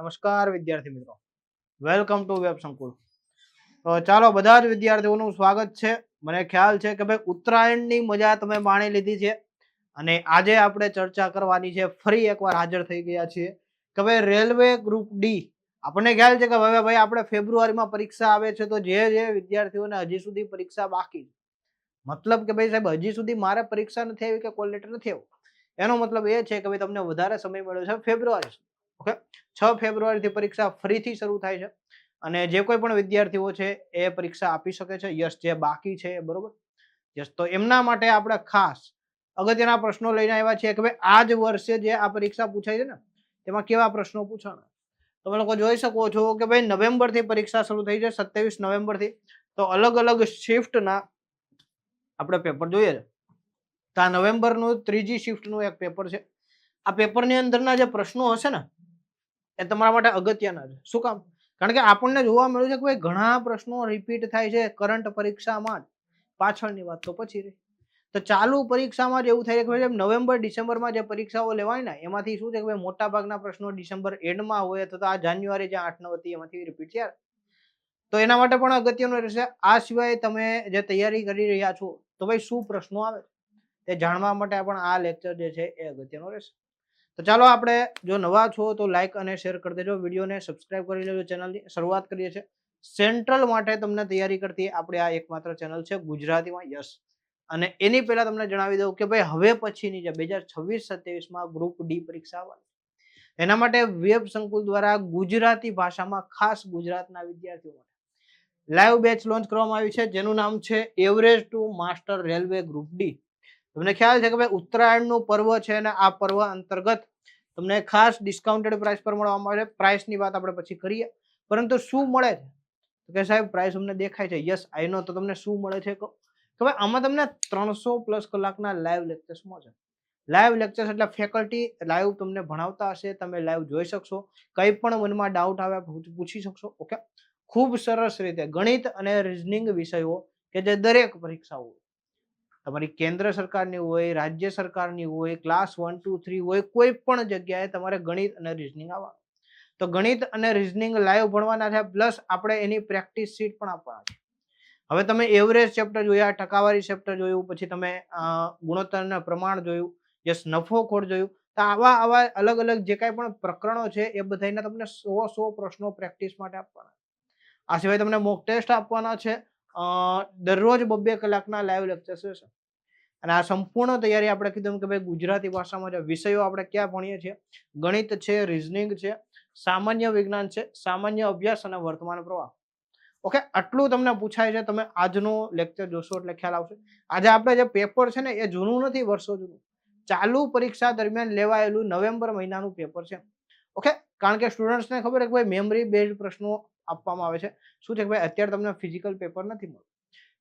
નમસ્કાર વિદ્યાર્થી મિત્રો, વેલકમ ટુ વેબ સંકુલ. તો ચાલો બધા જ વિદ્યાર્થીઓનું સ્વાગત છે. મને ખ્યાલ છે કે ભાઈ ઉત્તરાયણની મજા તમે માણી લીધી છે અને આજે આપણે ચર્ચા કરવાની છે. ફરી એકવાર હાજર થઈ ગયા છીએ કે ભાઈ રેલવે ગ્રુપ ડી. આપણને ખ્યાલ છે કે હવે ભાઈ આપણે ફેબ્રુઆરીમાં પરીક્ષા આવે છે, તો જે વિદ્યાર્થીઓને હજી સુધી પરીક્ષા બાકી, મતલબ કે ભાઈ સાહેબ હજી સુધી મારે પરીક્ષા નથી આવી કે કોલ લેટર નથી આવ્યો, એનો મતલબ એ છે કે ભાઈ તમને વધારે સમય મળ્યો છે ફેબ્રુઆરી. ઓકે, 6 ફેબ્રુઆરીથી પરીક્ષા ફરીથી શરૂ થાય છે અને જે કોઈ પણ વિદ્યાર્થીઓ છે એ પરીક્ષા આપી શકે છે. યસ, જે બાકી છે બરોબર. યસ, તો એમના માટે આપણે ખાસ અગત્યના પ્રશ્નો લઈને આવ્યા છીએ કે ભાઈ આ જ વર્ષે જે આ પરીક્ષા પૂછાય છે ને તેમાં કેવા પ્રશ્નો પૂછાણા. તમે લોકો જોઈ શકો છો કે ભાઈ નવેમ્બર થી પરીક્ષા શરૂ થઈ છે, 27 નવેમ્બર થી. તો અલગ અલગ શિફ્ટના આપણે પેપર જોઈએ છે. તો આ નવેમ્બરનું ત્રીજી શિફ્ટનું એક પેપર છે. આ પેપરની અંદરના જે પ્રશ્નો હશે ને એ તમારા માટે અગત્યના છે. શું કામ? કારણ કે આપણને જોવા મળ્યું છે કે ભાઈ ઘણા પ્રશ્નો રિપીટ થાય છે કરંટ પરીક્ષામાં. પાછળની વાત તો પછી રહી. તો ચાલુ પરીક્ષામાં જ એવું થાય છે કે ભાઈ નવેમ્બર ડિસેમ્બરમાં જે પરીક્ષાઓ લેવાય ને એમાંથી શું છે કે ભાઈ મોટા ભાગના પ્રશ્નો ડિસેમ્બર એન્ડમાં હોય અથવા આ જાન્યુઆરી જે 8-9 હતી એમાંથી રિપીટ થયા. તો એના માટે પણ અગત્યનું રહેશે. આ સિવાય તમે જે તૈયારી કરી રહ્યા છો તો ભાઈ શું પ્રશ્નો આવે તે જાણવા માટે પણ આ લેક્ચર જે છે એ અગત્યનો રહેશે. તો ચાલો આપણે, જો નવા છો તો લાઈક અને શેર કરી દેજો, વિડીયોને સબસ્ક્રાઇબ કરી લેજો. ચેનલની શરૂઆત કરીએ છીએ. સેન્ટ્રલ માટે તમને તૈયારી કરતી આપણે આ એકમાત્ર ચેનલ છે ગુજરાતીમાં. યસ, અને એની પહેલા તમને જણાવી દઉં કે ભાઈ હવે પછીની જે 2026-27માં ગ્રુપ ડી પરીક્ષા આવવાની, એના માટે વેબ સંકુલ દ્વારા ગુજરાતી ભાષામાં ખાસ ગુજરાતના વિદ્યાર્થીઓ માટે લાઈવ બેચ લોન્ચ કરવામાં આવી છે, જેનું નામ છે average to master railway group D. તમને ખ્યાલ છે કે ભાઈ ઉત્તરાયણનું પર્વ છે અને આ પર્વ અંતર્ગત તમને ખાસ ડિસ્કાઉન્ટેડ પ્રાઇસ પર મળવામાં આવે છે. પ્રાઇસની વાત આપણે પછી કરીએ, પરંતુ શું મળે છે કે સાહેબ પ્રાઇસ અમને દેખાય છે. યસ, આઈ નો. તો તમને શું મળે છે કે ભાઈ આમાં તમને 300+ કલાકના લાઈવ લેક્ચર્સ મળશે. લાઈવ લેક્ચર્સ એટલે ફેકલ્ટી લાઈવ તમને ભણાવતા હશે, તમે લાઈવ જોઈ શકશો, કંઈ પણ મનમાં ડાઉટ આવે પૂછી શકશો. ઓકે, ખૂબ સરસ રીતે ગણિત અને રીઝનિંગ વિષયો કે જે દરેક પરીક્ષાઓ તમારી કેન્દ્ર સરકારની હોય, રાજ્ય સરકારની હોય, ક્લાસ 1, 2, 3 હોય, કોઈ પણ જગ્યાએ તમારે ગણિત અને રીઝનિંગ આવવાનું. તો ગણિત અને રીઝનિંગ લાઈવ ભણવાના છે, પ્લસ આપણે એની પ્રેક્ટિસ શીટ પણ આપવાના છે. હવે તમે એવરેજ ચેપ્ટર જોયા, ટકાવારી ચેપ્ટર જોયું, પછી તમે ગુણોત્તરના પ્રમાણ જોયું, યસ, નફોખોટ જોયું. તો આવા અલગ અલગ જે કાંઈ પણ પ્રકરણો છે એ બધાના તમને 100 પ્રશ્નો પ્રેક્ટિસ માટે આપવાના. આ સિવાય તમને મોક ટેસ્ટ આપવાના છે. દરરોજ 2 કલાકના લાઈવ લેક્ચર્સ રહેશે. અને આ સંપૂર્ણ તૈયારી આપણે કીધું કે ભાઈ ગુજરાતી ભાષામાં જે વિષયો આપણે ક્યાં ભણીએ છીએ, ગણિત છે, રીઝનિંગ છે, સામાન્ય વિજ્ઞાન છે, સામાન્ય અભ્યાસ અને વર્તમાન પ્રવાહ. ઓકે, આટલું તમને પૂછાય છે. તમે આજનું લેક્ચર જોશો એટલે ખ્યાલ આવશે. આજે આપણે જે પેપર છે ને એ જૂનું નથી, વર્ષો જૂનું, ચાલુ પરીક્ષા દરમિયાન લેવાયેલું નવેમ્બર મહિનાનું પેપર છે. ઓકે, કારણ કે સ્ટુડન્ટ્સને ખબર છે કે ભાઈ મેમરી બેઝડ પ્રશ્નો આપવામાં આવે છે. શું છે કે ભાઈ અત્યારે તમને ફિઝિકલ પેપર નથી મળતું,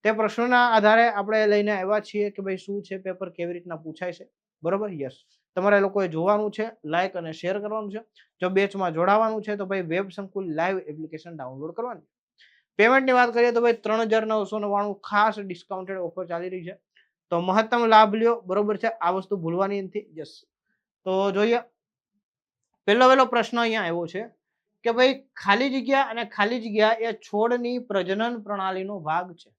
તે પ્રશ્નોના આધારે આપણે લઈને આવ્યા છીએ કે ભાઈ શું છે પેપર, કેવી રીતના પૂછાય છે. બરોબર. યસ, તમારે લોકોએ જોવાનું છે, લાઈક અને શેર કરવાનું છે. જો બેચમાં જોડાવાનું છે તો ભાઈ વેબ સંકુલ લાઈવ એપ્લિકેશન ડાઉનલોડ કરવાની. પેમેન્ટની વાત કરીએ તો ભાઈ 3999 ખાસ ડિસ્કાઉન્ટેડ ઓફર ચાલી રહી છે. તો મહત્તમ લાભ લ્યો. બરોબર છે, આ વસ્તુ ભૂલવાની નથી. યસ, તો જોઈએ. પહેલો પ્રશ્ન અહીંયા આવ્યો છે કે ભાઈ ખાલી જગ્યા અને ખાલી જગ્યા એ છોડની પ્રજનન પ્રણાલીનો ભાગ છે.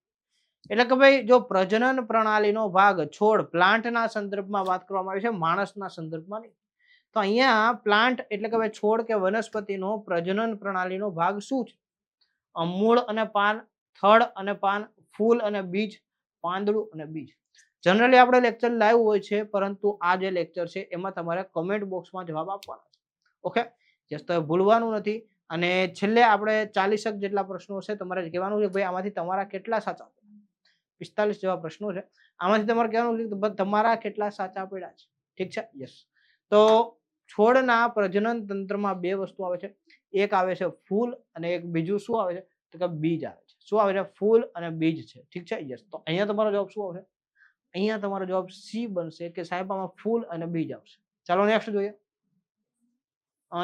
એટલે કે ભાઈ જો પ્રજનન પ્રણાલીનો ભાગ છોડ, પ્લાન્ટના સંદર્ભમાં વાત કરવામાં આવી છે, માણસના સંદર્ભમાં નહીં. તો અહીંયા પ્લાન્ટ એટલે કે ભાઈ છોડ કે વનસ્પતિનો પ્રજનન પ્રણાલીનો ભાગ શું છે? મૂળ અને પાન, થડ અને પાન, ફૂલ અને બીજ, પાંદડું અને બીજ. જનરલી આપણે લેક્ચર લાઈવ હોય છે, પરંતુ આ જે લેક્ચર છે એમાં તમારે કમેન્ટ બોક્સમાં જવાબ આપવાના છે. ઓકે, યસ, તો ભૂલવાનું નથી. અને છેલ્લે આપણે 40 જેટલા પ્રશ્નો છે, તમારે કહેવાનું છે ભાઈ આમાંથી તમારા કેટલા સાચા. 45 જેવા પ્રશ્નો છે, આમાંથી તમારે કહેવાનું છે તમારા કેટલા સાચા પડ્યા છે. ઠીક છે. યસ, તો છોડના પ્રજનન તંત્રમાં 2 વસ્તુ આવે છે. એક આવે છે ફૂલ અને એક બીજું શું આવે છે તો કે બીજ આવે છે. શું આવે છે? ફૂલ અને બીજ છે. ઠીક છે. યસ, તો અહીંયા તમારો જવાબ શું આવશે? અહીંયા તમારો જવાબ સી બનશે કે સાહેબ આમાં ફૂલ અને બીજ આવશે. ચાલો નેક્સ્ટ જોઈએ.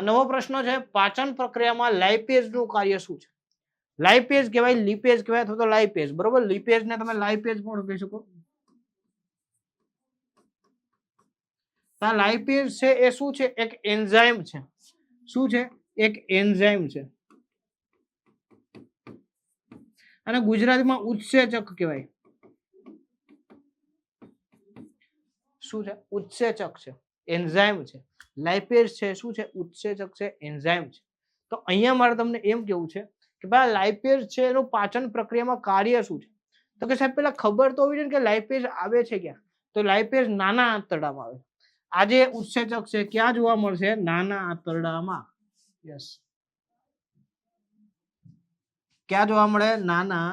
નવો પ્રશ્ન છે, પાચન પ્રક્રિયામાં લાઇપેઝ નું કાર્ય શું છે? લાઇપેઝ કહેવાય, લિપેઝ કહેવાય અથવા તો લાઇપેઝ. બરોબર, લિપેઝ ને તમે લાઇપેઝ પણ કહી શકો. લાઇપેઝ છે એ શું છે? એક એન્ઝાઇમ છે. શું છે? એક એન્ઝાઇમ છે અને ગુજરાતીમાં ઉત્સેચક કહેવાય. શું છે? ઉત્સેચક છે, એન્ઝાઇમ છે. લાઇપેઝ છે શું છે? ઉત્સેચક છે, એન્ઝાઇમ છે. તો અહીંયા મારે તમને એમ કેવું છે કે ભાઈ લાઇપેઝ છે એનું પાચન પ્રક્રિયામાં કાર્ય શું છે? તો કે સાહેબ પેલા ખબર તો હોવી જોઈએ કે લાઇપેઝ આવે છે ક્યાં? તો લાઇપેઝ નાના આંતરડામાં આવે. આજે ઉત્સેચક છે ક્યાં જોવા મળશે? નાના આંતરડામાં. યસ, ક્યાં જોવા મળે? નાના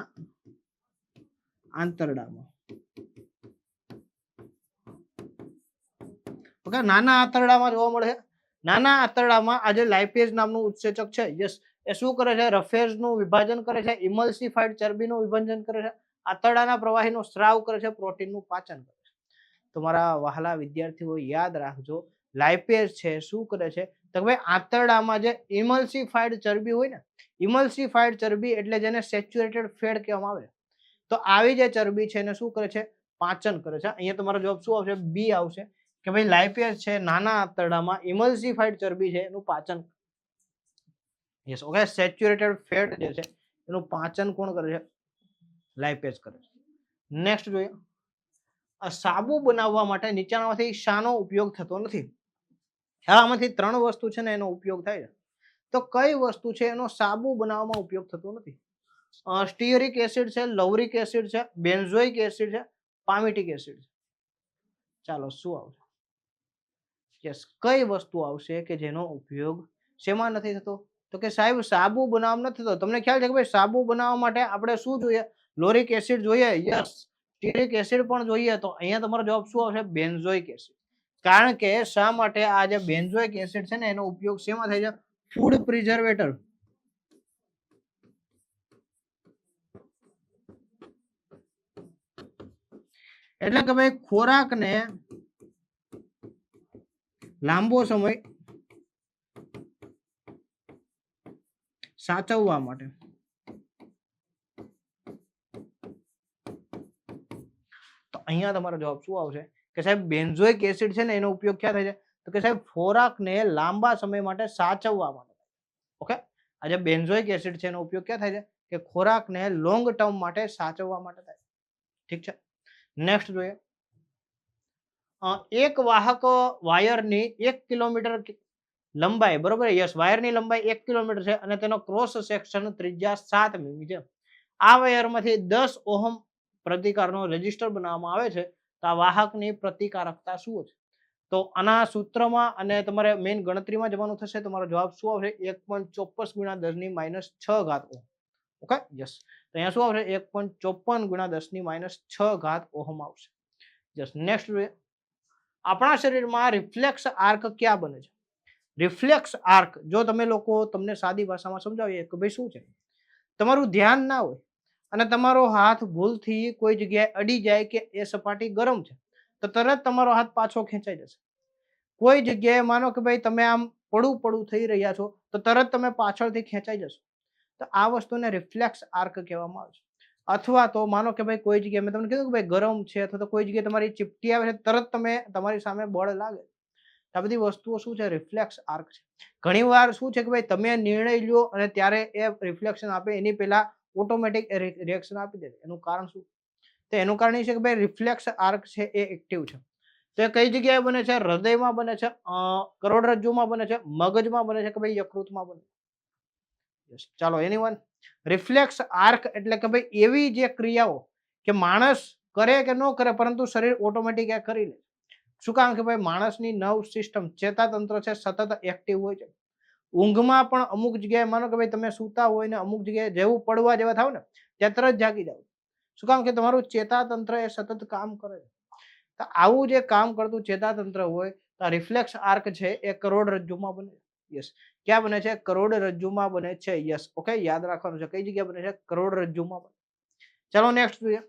આંતરડામાં. ઓકે, નાના આંતરડામાં જોવા મળે. નાના આંતરડામાં આજે લાઇપેઝ નામનું ઉત્સેચક છે. યસ, એ શું કરે છે? રફેઝનું વિભાજન કરે છે, ઇમલ્સિફાઈડ ચરબીનું વિભાજન કરે છે, આંતરડાના પ્રવાહીનો સ્ત્રાવ કરે છે, પ્રોટીનનું પાચન કરે છે. તમારા વહાલા વિદ્યાર્થીઓ યાદ રાખજો, લાઇપેઝ છે શું કરે છે? તો ભાઈ આંતરડામાં જે ઇમલ્સિફાઈડ ચરબી હોય ને, ઇમલ્સિફાઈડ ચરબી એટલે જેને સેચ્યુરેટેડ ફેટ કહેવામાં આવે, તો આવી જે ચરબી છે એને શું કરે છે? પાચન કરે છે. અહીંયા તમારો જવાબ શું આવશે? બી આવશે કે ભાઈ લાઇપેઝ છે નાના આંતરડામાં ઇમલ્સિફાઈડ ચરબી છે એનું પાચન. યસ, ઓકે, સેચ્યુરેટેડ ફેટ જે છે એનું પાચન કોણ કરે છે? લાઇપેઝ કરે છે. નેક્સ્ટ જોઈએ, આ સાબુ બનાવવા માટે નીચેનામાંથી શાનો ઉપયોગ થતો નથી? આમાંથી 3 વસ્તુ છે ને એનો ઉપયોગ થાય છે. તો કઈ વસ્તુ છે એનો સાબુ બનાવવામાં ઉપયોગ થતો નથી? સ્ટીઅરિક એસિડ છે, લવરિક એસિડ છે, બેન્ઝોઇક એસિડ છે, પામિટિક એસિડ છે. ચાલો શું આવશે? યસ, કઈ વસ્તુ આવશે કે જેનો ઉપયોગ શેમાં નથી થતો? તો કે સાહેબ સાબુ બનાવવામાં નથી થતો. તમને ખ્યાલ છે કે ભાઈ સાબુ બનાવવા માટે આપણે શું જોઈએ? લોરિક એસિડ જોઈએ. યસ, સ્ટીઅરિક એસિડ પણ જોઈએ. તો અહીંયા તમારો જવાબ શું આવશે? Benzoic acid. કારણ કે શા માટે આ જે બેન્ઝોઇક એસિડ છે ને એનો ઉપયોગ શેમાં થાય છે? ફૂડ પ્રિઝર્વેટર. એટલે કે ભાઈ ખોરાકને લાંબો સમય સાચવવા માટે. તો અહીંયા તમારો જવાબ શું આવશે? કે સાહેબ બેન્ઝોઇક એસિડ છે ને એનો ઉપયોગ ક્યાં થાય છે? તો કે સાહેબ ખોરાકને લાંબા સમય માટે સાચવવા માટે. ઓકે, આ જે બેન્ઝોઇક એસિડ છે એનો ઉપયોગ ક્યાં થાય છે? કે ખોરાકને લોંગ ટર્મ માટે સાચવવા માટે થાય. ઠીક છે, નેક્સ્ટ જોઈએ. એક વાહક વાયરની 1 કિલોમીટર લંબાઈ, બરોબર? યસ, વાયરની લંબાઈ 1 કિલોમીટર છે અને તેનો ક્રોસ સેક્શન ત્રિજ્યા 7 મીમી છે. આ વાયરમાંથી 10 ઓહમ પ્રતિકારનો રેઝિસ્ટર બનાવવામાં આવે છે. તો આ વાહકની પ્રતિકારકતા શું છે? તો આના સૂત્રમાં અને તમારે મેઇન ગણતરીમાં જવાનું થશે. તમારો જવાબ શું આવશે? 1.54 × 10⁻⁶ ઓહમ. ઓકે, યસ, તો અહીંયા શું આવશે? 1.54 × 10⁻⁶ ઓહમ આવશે. યસ, નેક્સ્ટ જોઈએ. આપણા શરીરમાં રિફ્લેક્સ આર્ક ક્યાં બને છે? રિફ્લેક્સ આર્ક જો તમે લોકો તમને સાદી ભાષામાં સમજાવીએ કે ભાઈ શું છે? તમારું ધ્યાન ના હોય અને તમારો હાથ ભૂલથી કોઈ જગ્યાએ અડી જાય કે એ સપાટી ગરમ છે તો તરત તમારો હાથ પાછો ખેંચાઈ જશે. કોઈ જગ્યાએ માનો કે ભાઈ તમે આમ પડું થઈ રહ્યા છો તો તરત તમે પાછળથી ખેંચાઈ જશો. તો આ વસ્તુને રિફ્લેક્સ આર્ક કહેવામાં આવે છે. અથવા તો માનો કે ભાઈ કોઈ જગ્યાએ મેં તમને કીધું કે ભાઈ ગરમ છે અથવા તો કોઈ જગ્યાએ તમારી ચીપટી આવે છે તરત તમે તમારી સામે બળ લાગે. આ બધી વસ્તુઓ શું છે? રિફ્લેક્સ આર્ક છે. ઘણી વાર શું છે કે ભાઈ તમે નિર્ણય લ્યો અને ત્યારે એ રિફ્લેક્શન આપે એની પહેલા ઓટોમેટિક રિએક્શન આપી દે. એનું કારણ શું? તો એનું કારણ એ છે કે ભાઈ રિફ્લેક્સ આર્ક છે એ એક્ટિવ છે. તો એ કઈ જગ્યાએ બને છે? હૃદયમાં બને છે, કરોડરજ્જુમાં બને છે, મગજમાં બને છે કે ભાઈ યકૃતમાં બને છે? ચાલો એનીવન, રિફ્લેક્સ આર્ક એટલે કે ભાઈ એવી જે ક્રિયાઓ કે માણસ કરે કે ન કરે પરંતુ શરીર ઓટોમેટિક કરી લે. શું કામ કે ભાઈ માણસની નર્વ સિસ્ટમ ચેતાતંત્ર છે સતત એક્ટિવ હોય છે. ઊંઘમાં પણ અમુક જગ્યાએ માનો કે ભાઈ તમે સૂતા હોય ને અમુક જગ્યાએ જેવું પડવા જેવા થાવ ને ત્યાં તરત જાગી જાવ. શું કામ કે તમારું ચેતાતંત્ર એ સતત કામ કરે છે. તો આવું જે કામ કરતું ચેતાતંત્ર હોય તો રિફ્લેક્સ આર્ક છે એ કરોડરજ્જુમાં બને. યસ, ક્યાં બને છે? કરોડરજ્જુમાં બને છે. યસ, ઓકે, યાદ રાખવાનું છે કઈ જગ્યાએ બને છે? કરોડરજ્જુમાં બને. ચાલો નેક્સ્ટ જોઈએ.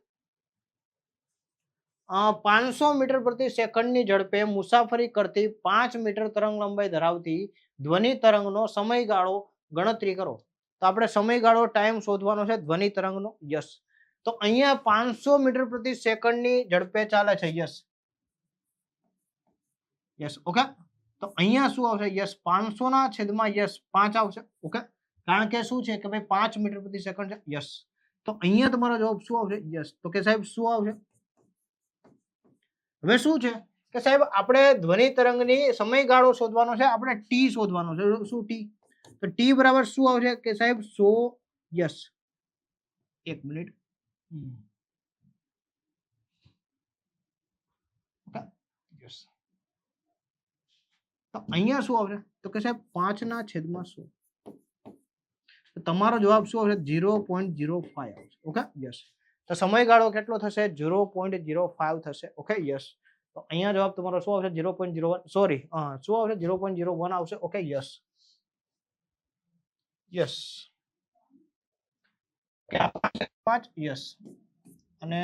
500 મીટર પ્રતિ સેકન્ડની ઝડપે મુસાફરી કરતી 5 મીટર તરંગ લંબાઈ ધરાવતી ધ્વનિ તરંગનો સમયગાળો ગણતરી કરો. તો આપણે સમયગાળો ટાઈમ શોધવાનો છે ધ્વનિ તરંગનો. યસ, તો અહીંયા 500 મીટર પ્રતિ સેકન્ડની ઝડપે ચાલે છે. યસ, યસ, ઓકે, તો અહીંયા શું આવશે? યસ 500 ના છેદમાં યસ 5 આવશે. ઓકે, કારણ કે શું છે કે ભાઈ 5 મીટર પ્રતિ સેકન્ડ છે. યસ, તો અહીંયા તમારો જવાબ શું આવશે? યસ, તો કે સાહેબ શું આવશે? હવે શું છે કે સાહેબ આપણે ધ્વનિ તરંગની સમયગાળો શોધવાનો છે, આપણે ટી શોધવાનો છે. શું ટી? તો ટી બરાબર શું આવશે કે સાહેબ 100. Yes, 1 minute. ઓકે, યસ, તો અહીંયા શું આવશે? તો કે સાહેબ 5 ના છેદમાં 100. તો તમારો જવાબ શું આવશે? 0.05 આવશે. ઓકે, યસ, તો સમયગાળો કેટલો થશે? 0.05 થશે. ઓકે, યસ, તો અહીંયા જવાબ તમારો શું આવશે? 0.01, સોરી શું આવશે? 0.01 આવશે. Okay, yes, yes, 5. યસ, અને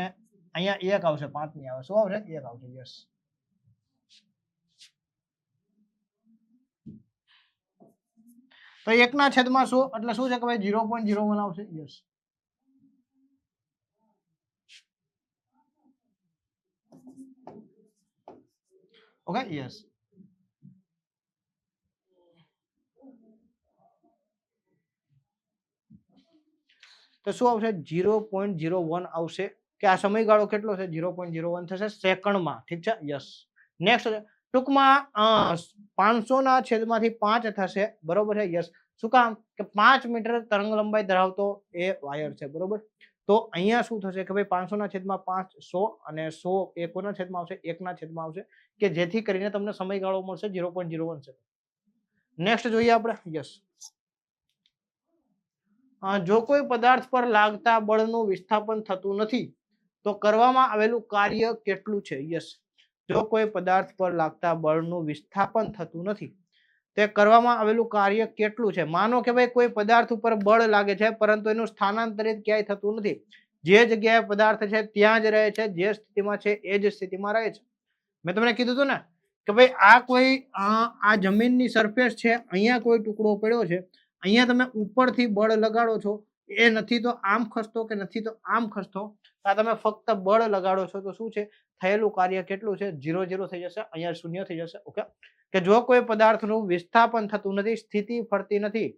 અહીંયા 1 આવશે, 5 નહીં આવે. શું આવશે? 1 આવશે. યસ, તો 1 ના છેદમાં 100 એટલે શું છે કે ભાઈ 0.01 આવશે. યસ, ઓકે, યસ, તો શું આવશે? 0.01 આવશે. કે આ સમયગાળો કેટલો છે? 0.01 થશે સેકન્ડમાં. ઠીક છે. યસ, નેક્સ્ટ ટૂંકમાં 500 ના છેદમાંથી 5 થશે. બરોબર છે. યસ, શું કામ? કે 5 મીટર તરંગ લંબાઈ ધરાવતો એ વાયર છે. બરોબર, તો અહીંયા શું થશે કે ભાઈ 500 ના છેદમાં 5 100, અને 100 એ કોના છેદમાં આવશે? 1 ના છેદમાં આવશે, કે જેથી કરીને તમને સમયગાળો મળશે 0.01 સેકન્ડ. નેક્સ્ટ જોઈએ આપણે. યસ, જો કોઈ પદાર્થ પર લાગતા બળનું વિસ્થાપન થતું નથી તો કરવામાં આવેલું કાર્ય કેટલું છે? યસ, જો કોઈ પદાર્થ પર લાગતા બળનું વિસ્થાપન થતું નથી તે કરવામાં આવેલું કાર્ય કેટલું છે? માનો કે ભાઈ કોઈ પદાર્થ ઉપર બળ લાગે છે પરંતુ એનું સ્થાનાંતરિત ક્યાંય થતું નથી, જે જગ્યાએ પદાર્થ છે ત્યાં જ રહે છે, જે સ્થિતિમાં છે એ જ સ્થિતિમાં રહે છે. મેં તમને કીધું હતું ને કે ભાઈ આ કોઈ આ જમીનની સરફેસ છે, અહીંયા કોઈ ટુકડો પડ્યો છે, અહીંયા તમે ઉપરથી બળ લગાડો છો, એ નથી તો આમ ખસતો કે નથી તો આમ ખસતો, આ તમે ફક્ત બળ લગાડો છો તો શું છે? થયેલું કાર્ય કેટલું છે? 0 થઈ જશે. અહીંયા 0 થઈ જશે. ઓકે, કે જો કોઈ પદાર્થનું વિસ્થાપન થતું નથી, સ્થિતિ ફરતી નથી,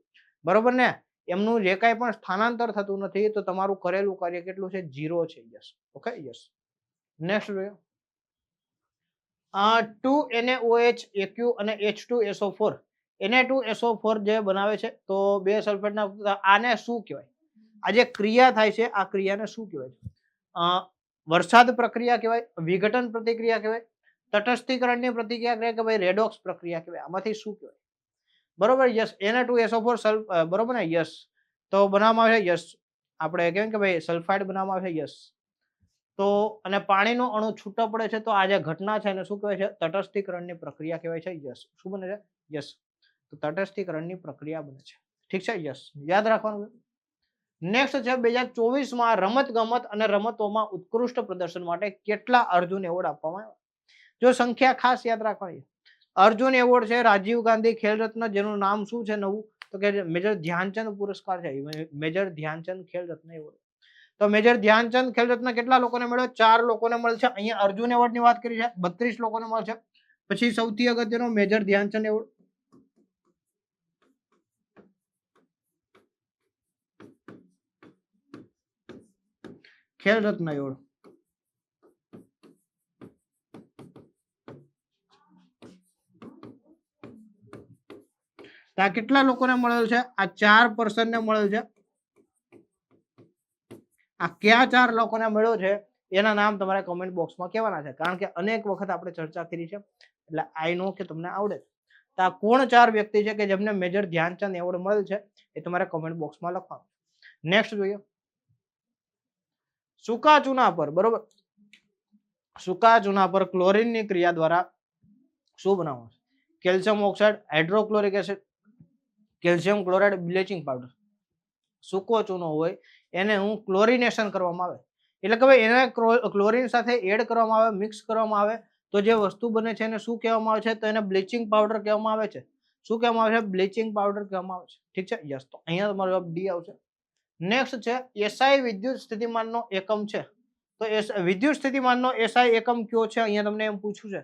બરોબર ને, એમનું જે કાંઈ પણ સ્થાનાંતર થતું નથી, તો તમારું કરેલું કાર્ય કેટલું છે? 0 છે. યસ, ઓકે, યસ, નેક્સ્ટ જોઈએ. 2NaOH AQ અને H2SO4. Na2SO4 જે બનાવે છે, તો બે સલ્ફેટના, આને શું કહેવાય? આ જે ક્રિયા થાય છે આ ક્રિયાને શું કહેવાય છે? વરસાદ પ્રક્રિયા કહેવાય, વિઘટન પ્રતિક્રિયા કહેવાય, તટસ્થીકરણની પ્રતિક્રિયા કહેવાય, કે ભાઈ રેડોક્સ પ્રક્રિયા કહેવાય? આમાંથી શું કહેવાય? બરોબર. યસ, Na2SO4 બરોબર ને. યસ, તો બનાવવામાં આવે છે. યસ, આપણે કહેવાય કે ભાઈ સલ્ફાઇડ બનાવવામાં આવે છે. યસ, તો અને પાણીનો અણુ છૂટો પડે છે તો આ જે ઘટના છે એને શું કહેવાય છે? તટસ્થીકરણની પ્રક્રિયા કહેવાય છે. યસ, શું બને છે? યસ, તો તટસ્થીકરણની પ્રક્રિયા બને છે. ઠીક છે. યસ, યાદ રાખવાનું. નેક્સ્ટ છે 2024માં રમત-ગમત અને રમતોમાં ઉત્કૃષ્ટ પ્રદર્શન માટે કેટલા અર્જુન એવોર્ડ આપવામાં આવ્યા? જો સંખ્યા ખાસ યાદ રાખવાની. અર્જુન એવોર્ડ છે રાજીવ ગાંધી ખેલ રત્ન, જેનું નામ શું છે નવું? તો કે મેજર ધ્યાનચંદ પુરસ્કાર છે, મેજર ધ્યાનચંદ ખેલ રત્ન એવોર્ડ. તો મેજર ધ્યાનચંદ ખેલ રત્ન કેટલા લોકોને મળ્યો? 4 લોકોને મળે છે. અહીંયા અર્જુન એવોર્ડ ની વાત કરી છે, 32 લોકોને મળે છે. પછી સૌથી અગત્યનો major Dhyan Chand award, Khel Ratna award. આ કેટલા લોકોને મળેલ છે? આ 4 પર્સનને મળેલ છે. આ કયા 4 લોકોને મળ્યો છે એના નામ તમારે કમેન્ટ બોક્સમાં કહેવાના છે, કારણ કે અનેક વખત આપણે ચર્ચા કરી છે, એટલે આઈ નો કે તમને આવડે. તો આ કોણ 4 વ્યક્તિ છે કે જેમને મેજર ધ્યાનચંદ એવોર્ડ મળેલ છે એ તમારે કમેન્ટ બોક્સમાં લખવાનું. નેક્સ્ટ જોઈએ. સૂકા ચૂના પર, બરોબર, સૂકા ચૂના પર ક્લોરીનની ક્રિયા દ્વારા શું બનાવવાનું? Calcium oxide, hydrochloric acid, calcium chloride, bleaching powder. સૂકો ચૂનો હોય એને હું ક્લોરિનેશન કરવામાં આવે, એટલે કે ભાઈ એને ક્લોરીન સાથે એડ કરવામાં આવે, મિક્સ કરવામાં આવે, તો જે વસ્તુ બને છે એને શું કહેવામાં આવે છે? તો એને બ્લીચિંગ પાવડર કહેવામાં આવે છે. શું કહેવામાં આવે છે? બ્લીચિંગ પાવડર કહેવામાં આવે છે. ઠીક છે. યસ, તો અહીંયા તમારો જવાબ ડી આવશે. નેક્સ્ટ છે એસઆઈ વિદ્યુત સ્થિતિમાનનો એકમ છે, તો વિદ્યુત સ્થિતિમાનનો એસઆઈ એકમ કયો છે? અહીંયા તમને એમ પૂછ્યું છે.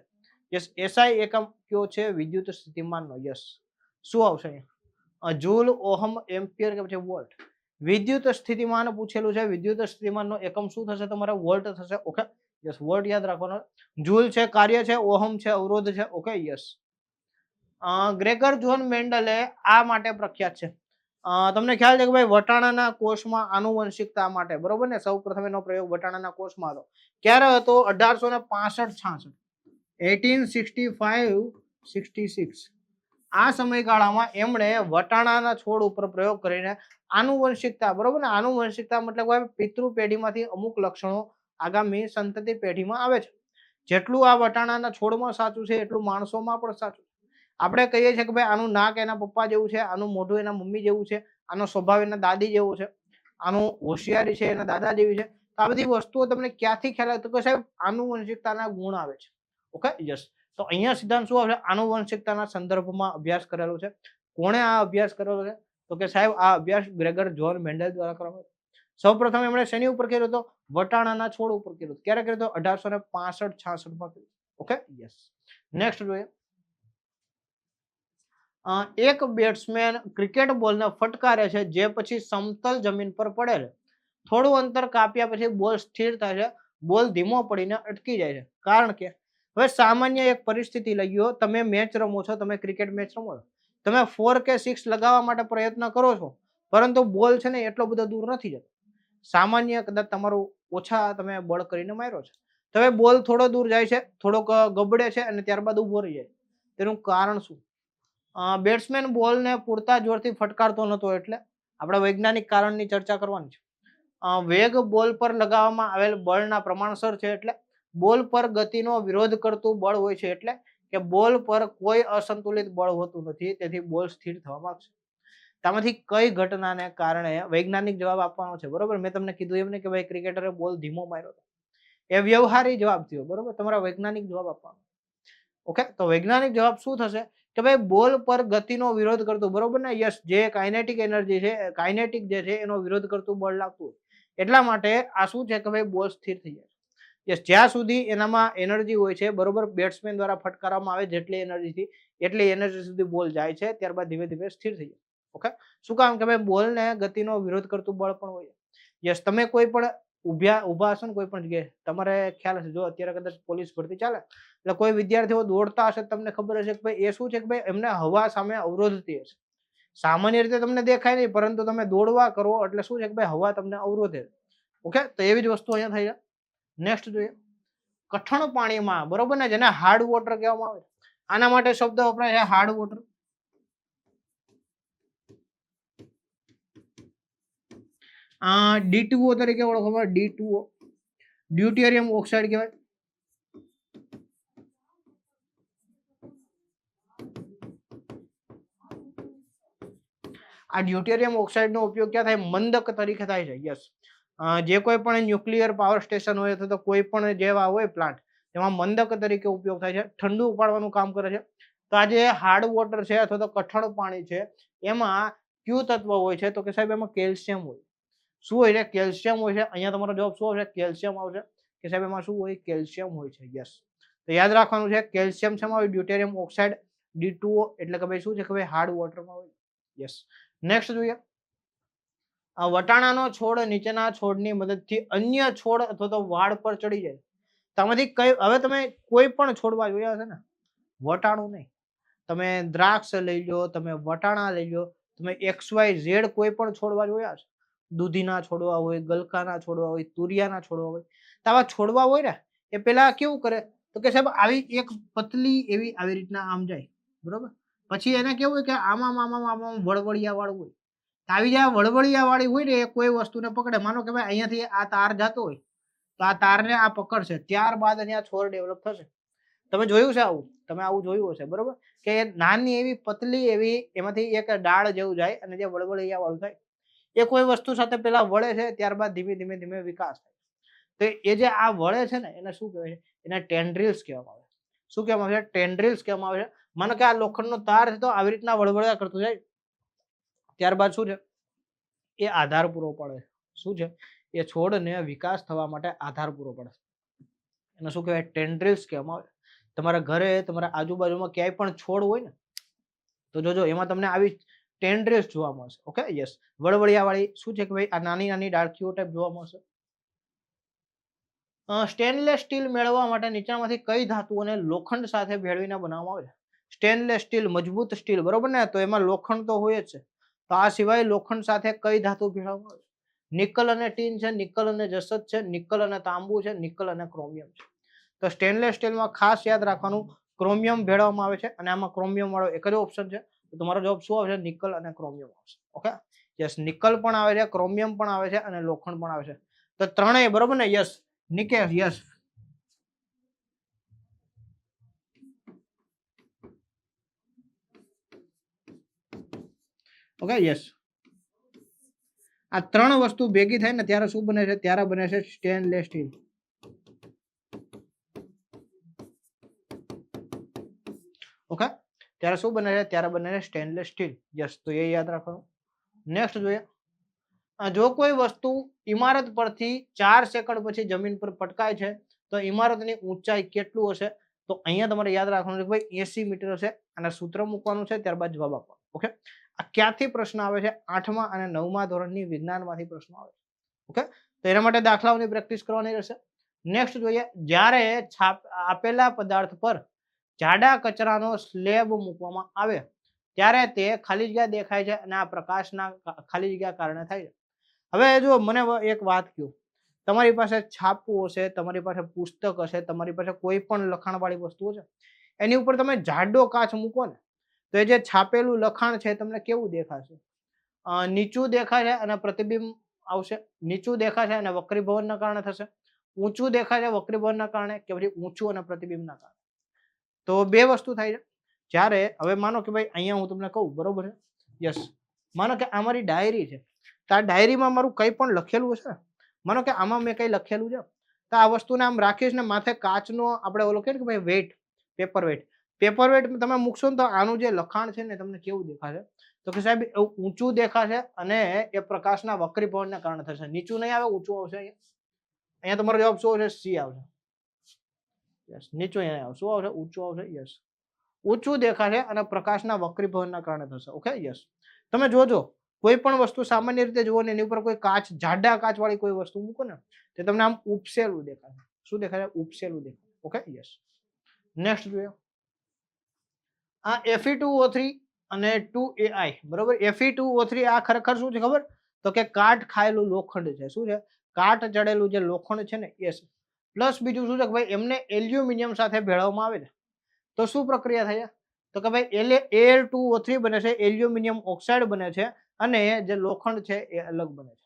યસ એસઆઈ એકમ કયો છે વિદ્યુત સ્થિતિમાનનો? યસ શું આવશે અહીંયા? જૂલ, ઓહમ, એમ્પિયર કે પછી વોલ્ટ? વિદ્યુત સ્થિતિમાન પૂછેલું છે. વિદ્યુત સ્થિતિમાનનો એકમ શું થશે તમારે? વોલ્ટ થશે. ઓકે યસ વોલ્ટ યાદ રાખવાનો. જૂલ છે કાર્ય છે, ઓહમ છે અવરોધ છે. Okay yes. ગ્રેગર જોન મેન્ડલે આ માટે પ્રખ્યાત છે. તમને ખ્યાલ છે કે ભાઈ વટાણાના કોષમાં આનુવંશિકતા માટે, બરોબર ને, સૌ પ્રથમ એનો પ્રયોગ વટાણાના કોષમાં હતો. ક્યારે હતો? 1865-66, 1865-66. આ સમયગાળામાં એમણે વટાણાના છોડ ઉપર પ્રયોગ કરીને આનુવંશિકતા, બરોબર ને, આનુવંશિકતા મતલબ પિતૃ પેઢીમાંથી અમુક લક્ષણો આગામી સંતતિ પેઢીમાં આવે છે. જેટલું આ વટાણાના છોડમાં સાચું છે એટલું માણસોમાં પણ સાચું. આપણે કહીએ છીએ કે ભાઈ આનું નાક એના પપ્પા જેવું છે, આનું મોઢું એના મમ્મી જેવું છે, આનો સ્વભાવ એના દાદી જેવો છે, આનું હોશિયારી છે એના દાદા જેવી છે. તો આ બધી વસ્તુઓ તમને ક્યાંથી ખ્યાલ આવે? તો કે સાહેબ આનુવંશિકતાના ગુણ આવે છે. Okay yes. તો અહીંયા સિદ્ધાંત શું આવશે? આનુવંશિકતાના સંદર્ભમાં અભ્યાસ કરેલો છે. કોણે આ અભ્યાસ કરેલો છે? તો કે સાહેબ આ અભ્યાસ ગ્રેગર જોન મેન્ડલ દ્વારા કરવામાં આવ્યો. સૌપ્રથમ એમણે શેની ઉપર કર્યો હતો? વટાણાના છોડ ઉપર કર્યો. ક્યારે કર્યો હતો? 1865-66 માં કર્યો. Okay yes. નેક્સ્ટ જોઈએ. એક બેટ્સમેન ક્રિકેટ બોલને ફટકારે છે જે પછી સમતલ જમીન પર પડે છે. થોડું અંતર કાપ્યા પછી બોલ સ્થિર થાય છે. બોલ ધીમો પડીને અટકી જાય છે. કારણ કે હવે સામાન્ય એક પરિસ્થિતિ લઈ ગયો. તમે મેચ રમો છો, તમે ક્રિકેટ મેચ રમો છો, તમે 4 કે 6 લગાવવા માટે પ્રયત્ન કરો છો, પરંતુ બોલ છે ને એટલો બધો દૂર નથી જતો. સામાન્ય કદાચ તમારું ઓછા તમે બળ કરીને માર્યો છે, તો હવે બોલ થોડો દૂર જાય છે, થોડોક ગબડે છે અને ત્યારબાદ ઉભો રહી જાય. તેનું કારણ શું? બેટ્સમેન બોલને પૂરતા જોરથી ફટકારતો નહોતો, એટલે આપણે વૈજ્ઞાનિક કારણની ચર્ચા કરવાની છે. વેગ બોલ પર લગાવવામાં આવેલ બળના પ્રમાણસર છે, એટલે બોલ પર ગતિનો વિરોધ કરતું બળ હોય છે, એટલે કે બોલ પર કોઈ અસંતુલિત બળ હોતું નથી, તેથી બોલ સ્થિર થવા માંગશે. આમાંથી કઈ ઘટનાને કારણે? વૈજ્ઞાનિક જવાબ આપવાનો છે, બરોબર. મેં તમને કીધું એમ ને કે ભાઈ ક્રિકેટરે બોલ ધીમો માર્યો હતો, એ વ્યવહારિક જવાબ થયો, બરોબર. તમારા વૈજ્ઞાનિક જવાબ આપવાનો. ઓકે તો વૈજ્ઞાનિક જવાબ શું થશે કે ભાઈ બોલ પર ગતિનો વિરોધ કરતું, બરોબર ને, યસ, જે કાઇનેટિક એનર્જી છે, કાઇનેટિક જે છે એનો વિરોધ કરતું બળ લાગતું હોય, એટલા માટે આ શું છે કે ભાઈ બોલ સ્થિર થઈ જાય. યસ, જ્યાં સુધી એનામાં એનર્જી હોય છે, બરોબર, બેટ્સમેન દ્વારા ફટકારવામાં આવે જેટલી એનર્જીથી એટલી એનર્જી સુધી બોલ જાય છે, ત્યારબાદ ધીમે ધીમે સ્થિર થઈ જાય. ઓકે, શું કામ કે ભાઈ બોલને ગતિનો વિરોધ કરતું બળ પણ હોય. યસ, તમે કોઈ પણ ઊભા હશો ને કોઈ પણ જગ્યાએ, તમારે ખ્યાલ હશે, જો અત્યારે કદાચ પોલીસ ભરતી ચાલે એટલે કોઈ વિદ્યાર્થીઓ દોડતા હશે, તમને ખબર હશે કે ભાઈ એ શું છે કે ભાઈ એમને હવા સામે અવરોધતી હશે. સામાન્ય રીતે તમને દેખાય નહીં, પરંતુ તમે દોડવા કરો એટલે શું છે કે ભાઈ હવા તમને અવરોધે. ઓકે, તો એવી જ વસ્તુ અહીંયા થઈ જાય. નેક્સ્ટ જોઈએ. કઠણ પાણીમાં, બરોબર ને, જેને હાર્ડ વોટર કહેવામાં આવે, આના માટે શબ્દ વપરાય છે હાર્ડ વોટર. D2O તરીકે ઓળખવામાં, D2O, ડ્યુટેરિયમ ઓક્સાઇડ કહેવાય. આ ડ્યુટેરિયમ ઓક્સાઇડનો ઉપયોગ ક્યાં થાય? મંદક તરીકે થાય છે. યસ, જે કોઈ પણ ન્યુક્લિયર પાવર સ્ટેશન હોય અથવા તો કોઈ પણ જેવા હોય પ્લાન્ટ, એમાં મંદક તરીકે ઉપયોગ થાય છે, ઠંડુ ઉપાડવાનું કામ કરે છે. તો આ જે હાર્ડ વોટર છે અથવા તો કઠણ પાણી છે, એમાં કયું તત્વ હોય છે? તો કે સાહેબ એમાં કેલ્શિયમ હોય. શું હોય છે? કેલ્શિયમ હોય છે. અહીંયા તમારો જવાબ શું આવશે? કેલ્શિયમ આવશે કે સાહેબ એમાં શું હોય? કેલ્શિયમ હોય છે. યસ, તો યાદ રાખવાનું છે કેલ્શિયમ શેમાં હોય? ડ્યુટેરિયમ ઓક્સાઇડ, D2O, એટલે કે ભાઈ શું છે કે ભાઈ હાર્ડ વોટરમાં હોય. યસ. નેક્સ્ટ જોઈએ. વટાણાનો છોડ નીચેના છોડની મદદથી અન્ય છોડ અથવા તો વાડ પર ચડી જાય. તમારી કઈ, હવે તમે કોઈ પણ છોડવા જોયા છે ને, વટાણું નહીં, તમે દ્રાક્ષ લઈ લો, તમે વટાણા લઈ લો, તમે XYZ કોઈ પણ છોડવા જોયા છે? દૂધીના છોડવા હોય, ગલકાના છોડવા હોય, તુરિયાના છોડવા હોય, તો આવા છોડવા હોય ને, એ પેલા કેવું કરે? તો કે સાહેબ આવી એક પતલી એવી આવી રીતના આમ જાય, બરોબર. પછી એને કેવું હોય કે આમાં વળવળિયા વાળું હોય. આવી જે વળવળિયા વાળી હોય ને, એ કોઈ વસ્તુને પકડે. માનો કે ભાઈ અહીંયાથી આ તાર જતો હોય, તો આ તારને આ પકડશે, ત્યારબાદ અહીંયા છોડ ડેવલપ થશે. તમે જોયું છે આવું? તમે આવું જોયું હશે, બરોબર, કે નાની એવી પતલી એવી એમાંથી એક ડાળ જેવું જાય અને જે વળવળિયા વાળું થાય, એ કોઈ વસ્તુ સાથે પેલા વળે છે, ત્યારબાદ ધીમે ધીમે ધીમે વિકાસ થાય. તો એ જે આ વળે છે ને, એને શું કહેવાય છે? એને ટેન્ડ્રિલ્સ કહેવામાં આવે. શું કહેવામાં આવે છે? ટેન્ડ્રિલ્સ કહેવામાં આવે છે. માનો કે આ લોખંડનો તાર છે, તો આવી રીતના વળવળ્યા કરતું જાય, ત્યારબાદ શું છે? એ આધાર પૂરો પડે. શું છે? એ છોડને વિકાસ થવા માટે આધાર પૂરો પડે. એને શું કહેવાય? ટેન્ડ્રિલ્સ કહેવામાં આવે. તમારા ઘરે તમારા આજુબાજુમાં ક્યાંય પણ છોડ હોય ને તો જોજો એમાં તમને આવી ટેન્ડ્રેસ જોવા મળશે. Okay, yes. વળવળિયા વાળી શું છે કે ભાઈ આ નાની નાની ડાળખીઓ ટાઈપ જોવા મળશે. સ્ટેનલેસ સ્ટીલ મેળવવા માટે નીચેનામાંથી કઈ ધાતુ અને લોખંડ સાથે ભેળવીને બનાવવામાં આવે છે? સ્ટેનલેસ સ્ટીલ મજબૂત સ્ટીલ, બરોબર ને, તો એમાં લોખંડ તો હોય જ છે. તો આ સિવાય લોખંડ સાથે કઈ ધાતુ ભેળવવામાં આવે છે? નિકલ અને ટીન છે, નિકલ અને જસત છે, નિકલ અને તાંબુ છે, નિકલ અને ક્રોમિયમ છે. તો સ્ટેનલેસ સ્ટીલમાં ખાસ યાદ રાખવાનું ક્રોમિયમ ભેળવવામાં આવે છે અને આમાં ક્રોમિયમ વાળો એક જ ઓપ્શન છે. તો તમારો જવાબ શું આવશે? નિકલ અને ક્રોમિયમ આવશે. Okay, yes. નિકલ પણ આવે છે, ક્રોમિયમ પણ આવે છે અને લોખંડ પણ આવે છે. તો ત્રણેય બરોબર ને? Yes. Nikesh, yes. Okay, yes. આ ત્રણ વસ્તુ ભેગી થાય ને ત્યારે શું બને છે? ત્યારે બને છે સ્ટેનલેસ સ્ટીલ. ઓકે, ત્યારે શું બને છે? ત્યારે બને છે સ્ટેનલેસ સ્ટીલ. યસ, તો એ યાદ રાખવાનું. નેક્સ્ટ જોઈએ. જો કોઈ વસ્તુ ઇમારત પરથી 4 સેકન્ડ પછી જમીન પર પટકાય છે તો ઇમારતની ઊંચાઈ કેટલું હશે? તો અહીંયા તમારે યાદ રાખવાનું છે ભાઈ 80 મીટર હશે. અને સૂત્ર મૂકવાનું છે, ત્યારબાદ જવાબ આપવાનો. ઓકે, આ ક્યાંથી પ્રશ્ન આવે છે? 8મા અને 9મા ધોરણની વિજ્ઞાનમાંથી પ્રશ્ન આવે છે. ઓકે, તો એના માટે દાખલાઓની પ્રેક્ટિસ કરવાની રહેશે. નેક્સ્ટ જોઈએ. જ્યારે આપેલા પદાર્થ પર જાડા કચરાનો સ્લેબ મૂકવામાં આવે ત્યારે તે ખાલી જગ્યા દેખાય છે અને આ પ્રકાશના ખાલી જગ્યા કારણે થાય છે. હવે જો મને એક વાત કહું, તમારી પાસે છાપું હશે, તમારી પાસે પુસ્તક હશે, તમારી પાસે કોઈ પણ લખાણ વાળી વસ્તુ છે, એની ઉપર તમે જાડો કાચ મૂકો ને તો એ જે છાપેલું લખાણ છે તમને કેવું દેખાશે? નીચું દેખાશે અને પ્રતિબિંબ આવશે. નીચું દેખાશે અને વક્રીભવનના કારણે થશે. ઊંચું દેખાશે વક્રીભવનના કારણે કે પછી ઊંચું અને પ્રતિબિંબના કારણે. તો બે વસ્તુ થાય છે. જ્યારે હવે માનો કે ભાઈ અહીંયા હું તમને કહું, બરોબર છે? યસ. માનો કે આ મારી ડાયરી છે. તો આ ડાયરીમાં મારું કંઈ પણ લખેલું હશે, માનો કે આમાં મેં કંઈ લખેલું છે, તો આ વસ્તુને આમ રાખીશ ને માથે કાચનો આપણે ઓલો કહે કે ભાઈ વેટ, પેપર વેટ તમે મૂકશો ને તો આનું જે લખાણ છે ને તમને કેવું દેખાશે? તો કે સાહેબ એવું ઊંચું દેખાશે અને એ પ્રકાશના વક્રીભવનના કારણે થશે. નીચું નહીં આવે, ઊંચું આવશે. અહીંયા તમારો જવાબ શું આવશે? સી આવશે. યસ. નીચું અહીંયા આવશે. શું આવશે? ઊંચું આવશે. યસ. ઊંચું દેખાશે અને પ્રકાશના વક્રીભવનના કારણે થશે. Okay, yes. તમે જોજો કોઈ પણ વસ્તુ સામાન્ય રીતે જુઓ ને એની ઉપર કોઈ કાચ, જાડા કાચ વાળી કોઈ વસ્તુ મૂકો ને તો તમને આમ ઉપસેલું દેખાશે. શું દેખાશે? ઉપસેલું દેખાશે. Okay, yes. નેક્સ્ટ જોઈએ. આ Fe2O3 અને 2AI, બરોબર? Fe2O3 આ ખરેખર શું છે ખબર? તો કે કાટ ખાયેલું લોખંડ છે. શું છે? કાટ ચડેલું જે લોખંડ છે ને એ છે. પ્લસ બીજું શું છે કે ભાઈ એમને એલ્યુમિનિયમ સાથે ભેળવવામાં આવે છે તો શું પ્રક્રિયા થાય? તો કે ભાઈ Al2O3 બને છે, એલ્યુમિનિયમ ઓક્સાઇડ બને છે અને જે લોખંડ છે એ અલગ બને છે.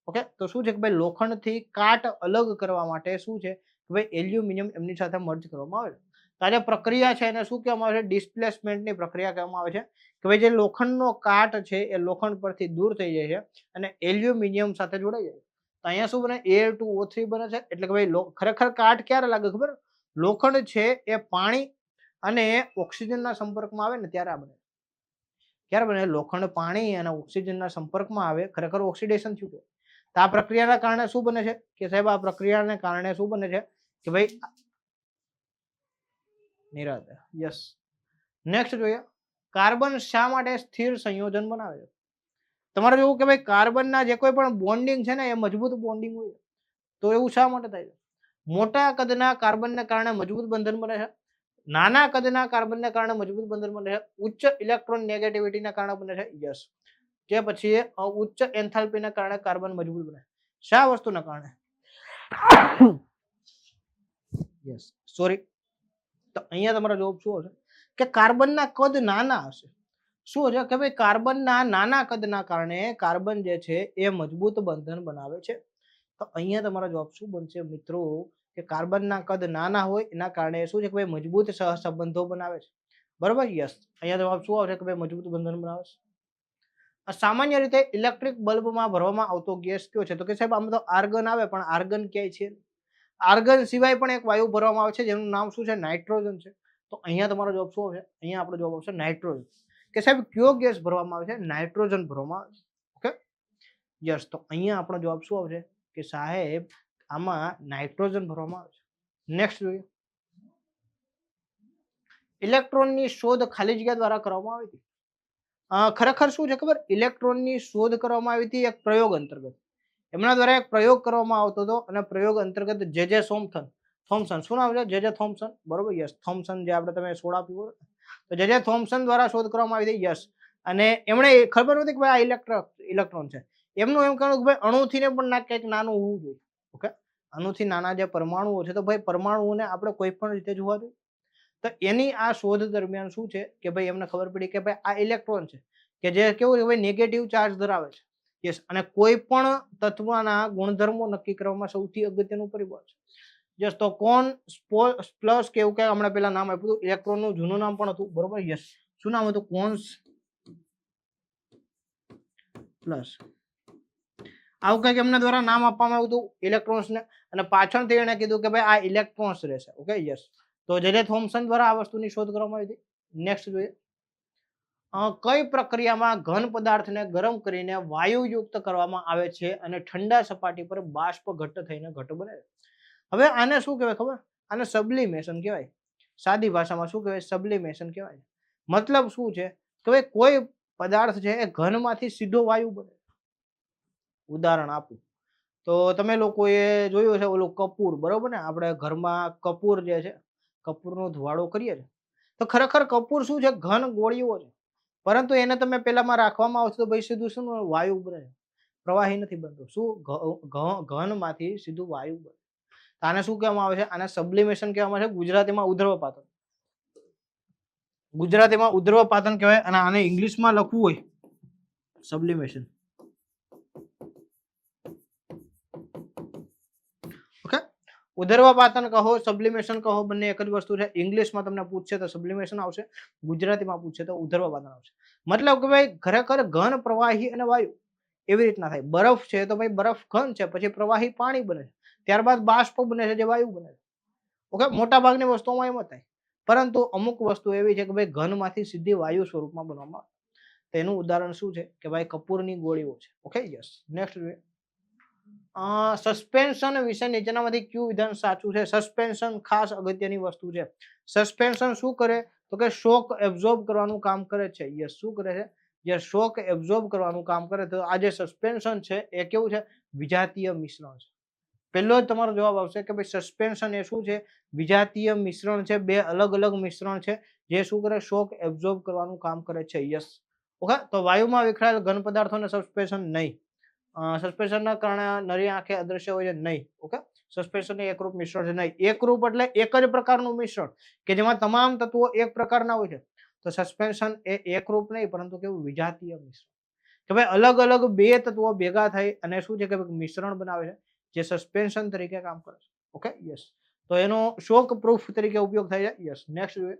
ઓકે, તો શું છે કે ભાઈ લોખંડથી કાટ અલગ કરવા માટે શું છે કે ભાઈ એલ્યુમિનિયમ એમની સાથે મર્જ કરવામાં આવે છે. તો આ જે પ્રક્રિયા છે એને શું કહેવામાં આવે છે? ડિસ્પ્લેસમેન્ટની પ્રક્રિયા કહેવામાં આવે છે. કે ભાઈ જે લોખંડનો કાટ છે એ લોખંડ પરથી દૂર થઈ જાય છે અને એલ્યુમિનિયમ સાથે જોડાઈ જાય છે. તો અહીંયા શું બને? Al2O3 બને છે. એટલે કે ભાઈ ખરેખર કાટ ક્યારે લાગે ખબર? લોખંડ છે એ પાણી અને ઓક્સિજનના સંપર્કમાં આવે ને ત્યારે આ બને. ક્યારે બને? લોખંડ પાણી અને ઓક્સિજનના સંપર્કમાં આવે, ખરેખર ઓક્સિડેશન થયું છે. તો આ પ્રક્રિયાના કારણે શું બને છે કે સાહેબ આ પ્રક્રિયાને કારણે શું બને છે કે ભાઈ નિરાતે. યસ. નેક્સ્ટ જોઈએ. કાર્બન શા માટે સ્થિર સંયોજન બનાવે છે? તમારે જોવું કે ભાઈ કાર્બનના જે કોઈ પણ બોન્ડિંગ છે ને એ મજબૂત બોન્ડિંગ હોય. તો એવું શા માટે થાય છે? મોટા કદના કાર્બનને કારણે મજબૂત બંધન બને છે. નાના કદના કાર્બનને કારણે મજબૂત બંધન બને છે. ઉચ્ચ ઇલેક્ટ્રોન નેગેટિવિટીના કારણે બને છે. યસ. કે પછી ઉચ્ચ એન્થાલ્પીના કારણે કાર્બન મજબૂત બને. શા વસ્તુના કારણે? Yes, sorry. તો અહીંયા તમારો જવાબ શું હશે? કે કાર્બનના કદ નાના હશે. શું છે કે ભાઈ કાર્બનના નાના કદના કારણે કાર્બન જે છે એ મજબૂત બંધન બનાવે છે. તો અહીંયા તમારો જવાબ શું બનશે મિત્રો? કે કાર્બનના કદ નાના હોય એના કારણે શું છે કે ભાઈ મજબૂત સહસંબંધો બનાવે છે. બરોબર? યસ. અહીંયા જવાબ શું આવશે? કે ભાઈ મજબૂત બંધન બનાવે છે. સામાન્ય રીતે ઇલેક્ટ્રિક બલ્બમાં ભરવામાં આવતો ગેસ કયો છે? તો કે સાહેબ આમાં તો આર્ગન આવે, પણ આર્ગન ક્યાંય છે? આર્ગન સિવાય પણ એક વાયુ ભરવામાં આવે છે જેનું નામ શું છે? નાઇટ્રોજન છે. તો અહીંયા તમારો જવાબ શું આવશે? અહીંયા આપણો જવાબ આવશે નાઇટ્રોજન. કે સાહેબ કયો ગેસ ભરવામાં આવે છે? નાઇટ્રોજન ભરવામાં આવે છે. Okay, yes. તો અહીંયા આપણો જવાબ શું આવશે? કે સાહેબ આમાં નાઇટ્રોજન ભરવામાં આવે છે. નેક્સ્ટ જોઈએ. ઇલેક્ટ્રોનની શોધ ખાલી જગ્યા દ્વારા કરવામાં આવી હતી? ખરેખર શું છે ખબર? ઇલેક્ટ્રોનની શોધ કરવામાં આવી હતી એક પ્રયોગ અંતર્ગત. એમના દ્વારા એક પ્રયોગ કરવામાં આવતો હતો અને પ્રયોગ અંતર્ગત જે થોમ્સન, શું નામ છે? જે થોમ્સન, બરોબર? યસ, થોમ્સન, જે આપણે તમે સોડા પીવો તો જે થોમ્સન દ્વારા શોધ કરવામાં આવી હતી. યસ. અને એમણે ખબર નથી કે ભાઈ આ ઇલેક્ટ્રોન છે. એમનું એમ કહેવું કે ભાઈ અણુથી ને પણ ના કંઈક નાનું હોવું જોઈએ. ઓકે, અણુથી નાના જે પરમાણુઓ છે તો ભાઈ પરમાણુઓને આપણે કોઈ પણ રીતે જોવા જોઈએ. તો એની આ શોધ દરમિયાન શું છે કે ભાઈ એમને ખબર પડી કે ભાઈ આ ઇલેક્ટ્રોન છે કે જે કેવું છે ભાઈ નેગેટિવ ચાર્જ ધરાવે છે. યસ. અને કોઈ પણ તત્વના ગુણધર્મો નક્કી કરવામાં સૌથી અગત્યનું પરિબળ છે. યસ. તો કોણ પ્લસ કે એવું કઈ હમણાં પેલા નામ આપ્યું હતું, ઇલેક્ટ્રોનનું જૂનું નામ પણ હતું, બરોબર? યસ. શું નામ હતું? Cons plus. આવું કંઈક એમના દ્વારા નામ આપવામાં આવ્યું હતું ઇલેક્ટ્રોન્સને, અને પાછળથી એને કીધું કે ભાઈ આ ઇલેક્ટ્રોન્સ રહેશે. Okay, yes. તો જે થોમ્સન દ્વારા આ વસ્તુની શોધ કરવામાં આવી હતી. નેક્સ્ટ જોઈએ. કઈ પ્રક્રિયામાં ઘન પદાર્થને ગરમ કરીને વાયુયુક્ત કરવામાં આવે છે અને ઠંડા સપાટી પર બાષ્પ ઘટ્ટ થઈને ઘટ બને છે? હવે આને શું કહેવાય ખબર? આને સબ્લિમેશન કહેવાય. સાદી ભાષામાં શું કહેવાય? સબ્લિમેશન કહેવાય. મતલબ શું છે કે ભાઈ કોઈ પદાર્થ છે એ ઘનમાંથી સીધો વાયુ બને. ઉદાહરણ આપું તો તમે લોકોએ જોયું છે ઓલું કપૂર, બરોબર ને? આપણે ઘરમાં કપૂર જે છે, કપૂરનો ધુવાડો કરીએ છીએ તો ખરેખર કપૂર શું છે? ઘન ગોળીઓ છે. પરંતુ એને તમે પેલામાં રાખવામાં આવશે તો ભાઈ સીધું શું વાયુ બને, પ્રવાહી નથી બનતું. શું? ઘનમાંથી સીધું વાયુ બને. આને શું કહેવામાં આવે છે? આને સબ્લિમેશન કહેવામાં આવે છે. ગુજરાતીમાં ઉધ્રવપાતન. ગુજરાતીમાં ઉધ્રવપાતન કહેવાય અને આને ઇંગ્લિશમાં લખવું હોય સબ્લિમેશન. ઓકે, ઉધ્રવપાતન કહો, સબ્લિમેશન કહો, બંને એક જ વસ્તુ છે. ઇંગ્લિશમાં તમને પૂછશે તો સબ્લિમેશન આવશે, ગુજરાતીમાં પૂછશે તો ઉધ્રવપાતન આવશે. મતલબ કે ભાઈ ખરેખર ઘન, પ્રવાહી અને વાયુ એવી રીતના થાય. બરફ છે તો ભાઈ બરફ ઘન છે, પછી પ્રવાહી પાણી બને છે, ત્યારબાદ બાષ્પ બને છે જે વાયુ બને છે. ઓકે, મોટા ભાગની વસ્તુઓમાં એમ જ થાય. પરંતુ અમુક વસ્તુ એવી છે કે ભાઈ ઘનમાંથી સીધી વાયુ સ્વરૂપમાં બનવામાં આવે. તેનું ઉદાહરણ શું છે કે ભાઈ કપૂરની ગોળીઓ છે. Okay, yes. નેક્સ્ટ જોઈએ. સસ્પેન્શન વિશે નીચેનામાંથી કયું વિધાન સાચું છે? સસ્પેન્શન ખાસ અગત્યની વસ્તુ છે. સસ્પેન્શન શું કરે તો કે શોક એબ્ઝોર્બ કરવાનું કામ કરે છે. યસ. શું કરે છે? જે શોક એબ્ઝોર્બ કરવાનું કામ કરે. તો આ જે સસ્પેન્શન છે એ કેવું છે? વિજાતીય મિશ્રણ છે. પહેલો જ તમારો જવાબ આવશે કે ભાઈ સસ્પેન્શન એ શું છે? વિજાતીય મિશ્રણ છે. બે અલગ અલગ મિશ્રણ છે જે શું કરે? શોક એબ્ઝોર્બ કરવાનું કામ કરે છે. યસ. ઓકે, તો વાયુમાં વિખરાયેલ ઘન પદાર્થોને સસ્પેન્શન નહીં. સસ્પેન્શનના કારણે નરી આંખે અદ્રશ્ય હોય છે નહીં. ઓકે, સસ્પેન્શન એ એકરૂપ મિશ્રણ છે નહીં. એકરૂપ એટલે એક જ પ્રકારનું મિશ્રણ કે જેમાં તમામ તત્વો એક પ્રકારના હોય છે. તો સસ્પેન્શન એ એકરૂપ નહીં પરંતુ કેવું? વિજાતીય મિશ્રણ. કે ભાઈ અલગ અલગ બે તત્વો ભેગા થઈ અને શું છે કે મિશ્રણ બનાવે છે જે સસ્પેન્શન તરીકે કામ કરે છે. Okay, yes. તો એનો શોક પ્રૂફ તરીકે ઉપયોગ થાય છે. યસ. નેક્સ્ટ જોઈએ.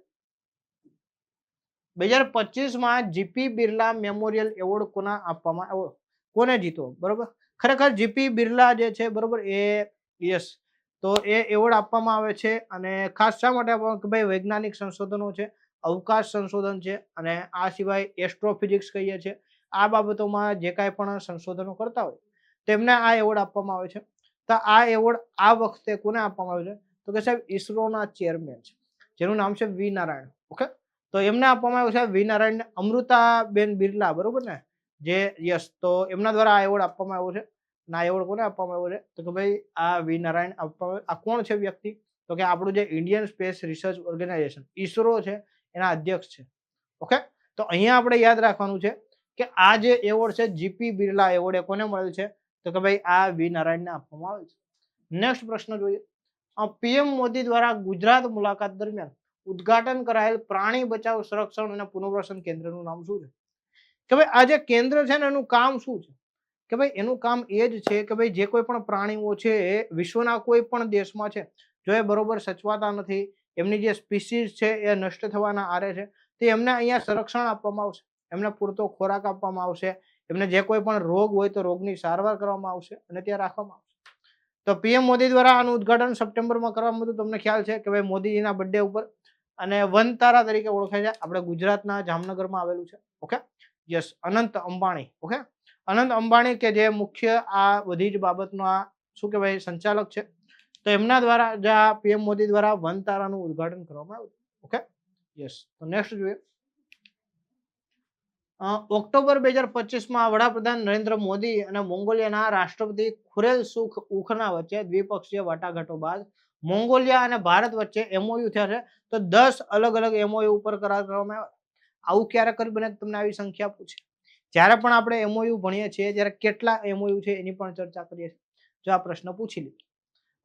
2025માં જીપી બિરલા મેમોરિયલ એવોર્ડ કોને આપવામાં આવ્યો? કોને જીતો? બરોબર. ખરેખર જીપી બિરલા જે છે, બરોબર, એ યસ, તો એ એવોર્ડ આપવામાં આવે છે અને ખાસ શા માટે આપવામાં? કે ભાઈ વૈજ્ઞાનિક સંશોધનો છે, અવકાશ સંશોધન છે અને આ સિવાય એસ્ટ્રોફિઝિક્સ કહીએ છીએ, આ બાબતોમાં જે કાંઈ પણ સંશોધનો કરતા હોય તેમને આ એવોર્ડ આપવામાં આવે છે. તો આ એવોર્ડ આ વખતે કોને આપવામાં આવે છે? તો કે સાહેબ ઈસરોના ચેરમેન છે જેનું નામ છે વી નારાયણ. ઓકે, તો એમને આપવામાં આવ્યું છે વી નારાયણ, અમૃતાબેન બિરલા, બરોબર ને? જે યસ, તો એમના દ્વારા આ એવોર્ડ આપવામાં આવ્યો છે. આ એવોર્ડ કોને આપવામાં આવ્યો છે? તો કે ભાઈ આ વી નારાયણ આપવામાં. આ કોણ છે વ્યક્તિ? તો કે આપણું જે Indian space research organisation ISRO છે એના અધ્યક્ષ છે. ઓકે, તો અહીંયા આપણે યાદ રાખવાનું છે કે આ જે એવોર્ડ છે જીપી બિરલા એવોર્ડ એ કોને મળ્યું છે? તો કે ભાઈ આ વી નારાયણને આપવામાં આવે છે. નેક્સ્ટ પ્રશ્ન જોઈએ. પીએમ મોદી દ્વારા ગુજરાત મુલાકાત દરમિયાન ઉદ્ઘાટન કરાયેલ પ્રાણી બચાવ, સંરક્ષણ અને પુનર્વસન કેન્દ્રનું નામ શું છે? કે ભાઈ આ જે કેન્દ્ર છે ને એનું કામ શું છે? કે ભાઈ એનું કામ એ જ છે કે ભાઈ જે કોઈ પણ પ્રાણીઓ છે એ વિશ્વના કોઈ પણ દેશમાં છે જો એ બરોબર સચવાતા નથી, એમની જે સ્પીસીઝ છે એ નષ્ટ થવાના આરે છે, તો એમને અહીંયા સંરક્ષણ આપવામાં આવશે, એમને પૂરતો ખોરાક આપવામાં આવશે, એમને જે કોઈ પણ રોગ હોય તો રોગની સારવાર કરવામાં આવશે અને ત્યાં રાખવામાં આવશે. તો પીએમ મોદી દ્વારા આનું ઉદ્ઘાટન સપ્ટેમ્બરમાં કરવામાં આવ્યું. તમને ખ્યાલ છે કે ભાઈ મોદીજીના બર્થડે ઉપર, અને વનતારા તરીકે ઓળખાય છે. આપણે ગુજરાતના જામનગરમાં આવેલું છે. Okay, yes. Anant Ambani. Okay, Anant Ambani કે જે મુખ્ય આ બધી જ બાબતના શું કહેવાય સંચાલક છે, તો એમના દ્વારા પીએમ મોદી દ્વારા વનતારાનું ઉદ્ઘાટન કરવામાં આવ્યું. Okay, yes. તો નેક્સ્ટ જોઈએ. ઓક્ટોબર 2025માં વડાપ્રધાન નરેન્દ્ર મોદી અને મોંગોલિયાના રાષ્ટ્રપતિ ખુરેલસુખ ઉખના વચ્ચે દ્વિપક્ષીય વાટાઘાટો બાદ મોંગોલિયા અને ભારત વચ્ચે એમઓયુ થયા છે. તો 10 અલગ અલગ એમઓયુ ઉપર કરાર કરવામાં આવ્યા. આવું ક્યારે કરી બને તમને આવી સંખ્યા પૂછે. જ્યારે પણ આપણે એમઓયુ ભણીએ છીએ ત્યારે કેટલા એમઓયુ છે એની પણ ચર્ચા કરીએ છીએ. જો આ પ્રશ્ન પૂછી લીધો.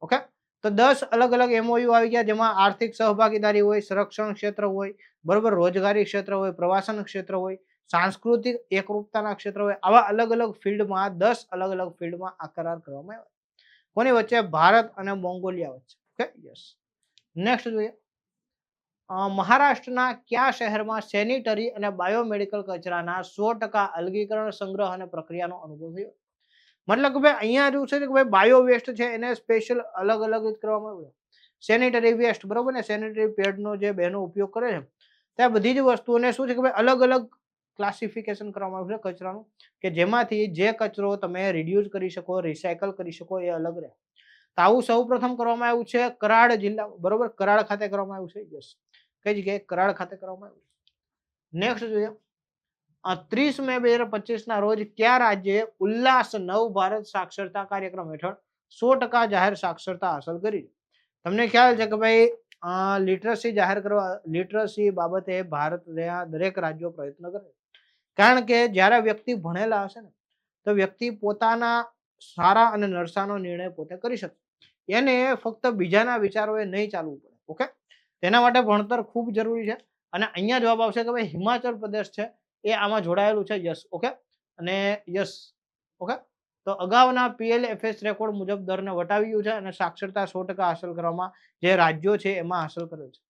ઓકે, તો 10 અલગ અલગ એમઓયુ આવી ગયા, જેમાં આર્થિક સહભાગીદારી હોય, સંરક્ષણ ક્ષેત્ર હોય, બરોબર, રોજગારી ક્ષેત્ર હોય, પ્રવાસન ક્ષેત્ર હોય, સાંસ્કૃતિક એકરૂપતાના ક્ષેત્ર હોય. આવા અલગ અલગ ફિલ્ડમાં 10 અલગ અલગ ફિલ્ડમાં આ કરાર કરવામાં આવ્યા. કોની વચ્ચે? ભારત અને મોંગોલિયા વચ્ચે. Okay, yes. નેક્સ્ટ જોઈએ. મહારાષ્ટ્રના કયા શહેરમાં સેનિટરી અને બાયોમેડિકલ કચરાના 100% અલગીકરણ, સંગ્રહ અને પ્રક્રિયાનો અનુભવ થયો? મતલબ કે ભાઈ અહીંયા શું છે કે ભાઈ બાયો વેસ્ટ છે એને સ્પેશિયલ અલગ અલગ જ કરવામાં આવ્યું. સેનિટરી વેસ્ટ, બરોબર ને, સેનિટરી પેડનો જે બહેનો ઉપયોગ કરે છે ત્યાં બધી જ વસ્તુઓને શું છે કે ભાઈ અલગ અલગ ક્લાસિફિકેશન કરવામાં આવ્યું છે કચરાનું, કે જેમાંથી જે કચરો તમે રિડ્યુસ કરી શકો, રિસાયકલ કરી શકો, એ અલગ રહે. તો આવું સૌ પ્રથમ કરવામાં આવ્યું છે કરાડ જિલ્લા, બરોબર, કરાડ ખાતે કરવામાં આવ્યું છે. યસ. કઈ જગ્યાએ? કરાડ ખાતે કરવામાં આવ્યું. નેક્સ્ટ જોઈએ. 30 મે 2025ના રોજ કયા રાજ્યએ ઉલ્લાસ નવ ભારત સાક્ષરતા કાર્યક્રમ હેઠળ 100% જાહેર સાક્ષરતા હાંસલ કરી? તમને ખ્યાલ છે કે ભાઈ લિટરસી જાહેર કરવા, લિટરસી બાબતે ભારતના દરેક રાજ્યો પ્રયત્ન કરે. કારણ કે જ્યારે વ્યક્તિ ભણેલા હશે ને તો વ્યક્તિ પોતાના સારા અને નરસાનો નિર્ણય પોતે કરી શકે. એને ફક્ત બીજાના વિચારોએ નહીં ચાલવું પડે. ઓકે, તેના માટે ભણતર ખૂબ જરૂરી છે. અને અહીંયા જવાબ આવશે કે ભાઈ હિમાચલ પ્રદેશ છે એ આમાં જોડાયેલું છે. યસ. ઓકે, અને યસ. ઓકે, તો અગાઉના PLFS રેકોર્ડ મુજબ દરને વટાવ્યું છે અને સાક્ષરતા 100% હાંસલ કરવામાં જે રાજ્યો છે એમાં હાંસલ કર્યો છે.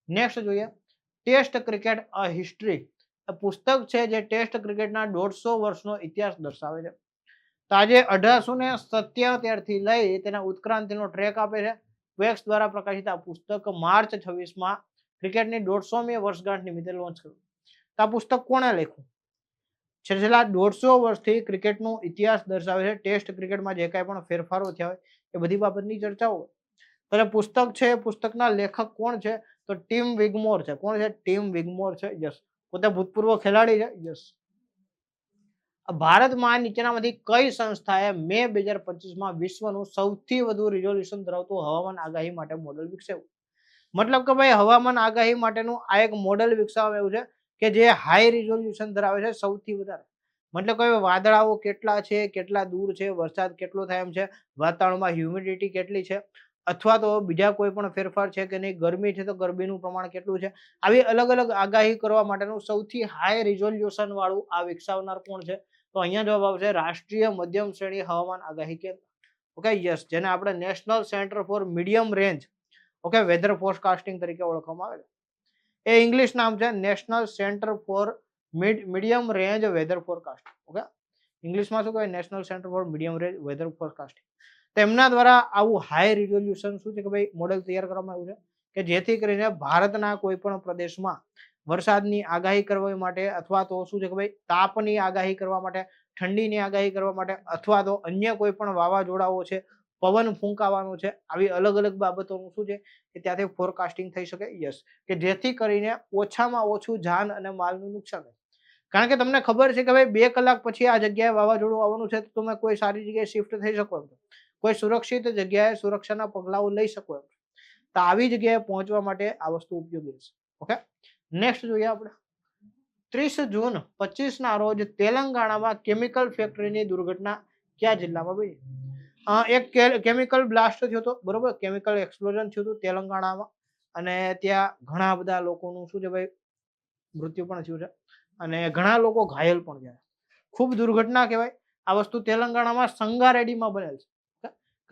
નેક્સ્ટ જોઈએ. ટેસ્ટ ક્રિકેટ અ હિસ્ટ્રી પુસ્તક છે જે ટેસ્ટ ક્રિકેટના 150 વર્ષનો ઇતિહાસ દર્શાવે છે. તો આજે 1877 થી લઈ તેના ઉત્ક્રાંતિનો ટ્રેક આપે છે. વેક્સ દ્વારા પ્રકાશિત આ પુસ્તક માર્ચ 26માં ક્રિકેટની 150મી વર્ષગાંઠ નિમિત્તે લોન્ચ કર્યું. તો આ પુસ્તક કોણે લખ્યું? છેલ્લા 150 વર્ષથી ક્રિકેટનો ઇતિહાસ દર્શાવે છે. ટેસ્ટ ક્રિકેટમાં જે કાંઈ પણ ફેરફારો થયા હોય એ બધી બાબતની ચર્ચાઓ હોય. તો પુસ્તક છે, પુસ્તકના લેખક કોણ છે? તો ટીમ વિગમોર છે. કોણ છે? ટીમ વિગમોર છે. યસ. પોતે ભૂતપૂર્વ ખેલાડી છે. યસ. ભારતમાં નીચેનામાંથી કઈ સંસ્થાએ મે 2025માં વિશ્વનું સૌથી વધુ રિઝોલ્યુશન ધરાવતું હવામાન આગાહી માટે મોડેલ વિકસાવ્યું? મતલબ કે ભાઈ હવામાન આગાહી માટેનું આ એક મોડેલ વિકસાવવામાં આવ્યું છે કે જે હાઈ રિઝોલ્યુશન ધરાવે છે સૌથી વધારે. મતલબ કે વાદળાઓ કેટલા છે, કેટલા દૂર છે, વરસાદ કેટલો થાય એમ છે, વાતાવરણમાં હ્યુમિડિટી કેટલી છે, અથવા તો બીજા કોઈ પણ ફેરફાર છે કે નહીં, ગરમી છે તો ગરમીનું પ્રમાણ કેટલું છે, આવી અલગ અલગ આગાહી કરવા માટેનું સૌથી હાઈ રિઝોલ્યુશન વાળું આ વિકસાવનાર કોણ છે? તો અહીંયા જવાબ આવશે રાષ્ટ્રીય મધ્યમ શ્રેણી હવામાન આગાહી કેન્દ્ર. ઓકે, યસ, જેને આપણે national centre for medium range okay weather forecasting તરીકે ઓળખવામાં આવે છે. એ ઇંગ્લિશ નામ છે national centre for medium range weather forecasting. Okay, ઇંગ્લિશમાં શું કહેવાય? National centre for medium range weather forecasting. તેમના દ્વારા આવું હાઈ રિઝોલ્યુશન શું છે કે ભાઈ મોડેલ તૈયાર કરવામાં આવ્યું છે કે જેથી કરીને ભારતના કોઈ પણ પ્રદેશમાં વરસાદની આગાહી કરવા માટે, અથવા તો શું છે કે ભાઈ તાપની આગાહી કરવા માટે, ઠંડીની આગાહી કરવા માટે, અથવા તો અન્ય કોઈ પણ વાવાઝોડાઓ છે, પવન ફૂંકાવાનો છે, આવી અલગ અલગ બાબતોનું શું છે કે ત્યાંથી ફોરકાસ્ટિંગ થઈ શકે. યસ, કે જેથી કરીને ઓછામાં ઓછું જાન અને માલનું નુકસાન થાય. કારણ કે તમને ખબર છે કે ભાઈ 2 કલાક પછી આ જગ્યાએ વાવાઝોડું આવવાનું છે તો તમે કોઈ સારી જગ્યાએ શિફ્ટ થઈ શકો એમ, કોઈ સુરક્ષિત જગ્યાએ સુરક્ષાના પગલાઓ લઈ શકો એમ. તો આવી જગ્યાએ પહોંચવા માટે આ વસ્તુ ઉપયોગી છે. ઓકે, નેક્સ્ટ જોઈએ આપણે. 30 જૂન 25ના રોજ તેલંગાણામાં કેમિકલ ફેક્ટરીની દુર્ઘટના કયા જિલ્લામાં બની? એક કેમિકલ બ્લાસ્ટ થયો હતો, બરોબર, કેમિકલ એક્સપ્લોઝન થયું હતું તેલંગાણામાં, અને ત્યાં ઘણા બધા લોકોનું શું છે ભાઈ મૃત્યુ પણ થયું છે અને ઘણા લોકો ઘાયલ પણ થયા. ખૂબ દુર્ઘટના કહેવાય. આ વસ્તુ તેલંગાણામાં સંગારેડ્ડીમાં બનેલ છે.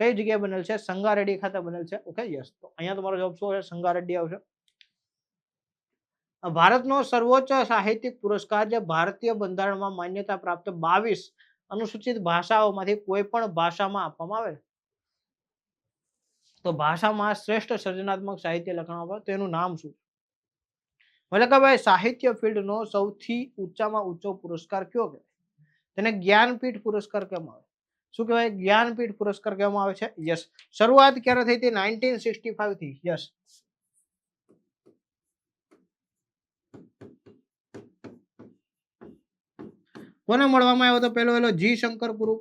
કઈ જગ્યાએ બનેલ છે? સંગારેડ્ડી ખાતે બનેલ છે. Okay, yes. તો અહીંયા તમારો જવાબ શું છે? સંગારેડ્ડી આવશે. ભારતનો સર્વોચ્ચ સાહિત્યિક પુરસ્કાર જે ભારતીય બંધારણમાં માન્યતા પ્રાપ્ત 22 અનુસૂચિત ભાષાઓમાંથી કોઈ પણ ભાષામાં આપવામાં આવે તો ભાષામાં શ્રેષ્ઠ સર્જનાત્મક સાહિત્ય લખાણ આપે તો એનું નામ શું? એટલે કે ભાઈ સાહિત્ય ફિલ્ડનો સૌથી ઊંચામાં ઊંચો પુરસ્કાર કયો કહેવાય? તેને જ્ઞાનપીઠ પુરસ્કાર કહેવામાં આવે. શું કહેવાય? જ્ઞાનપીઠ પુરસ્કાર કહેવામાં આવે છે. યસ. શરૂઆત ક્યારે થઈ હતી? 1965 થી. યસ. કોને મળવામાં આવ્યો હતો? પેલો જી શંકર ગ્રુપ.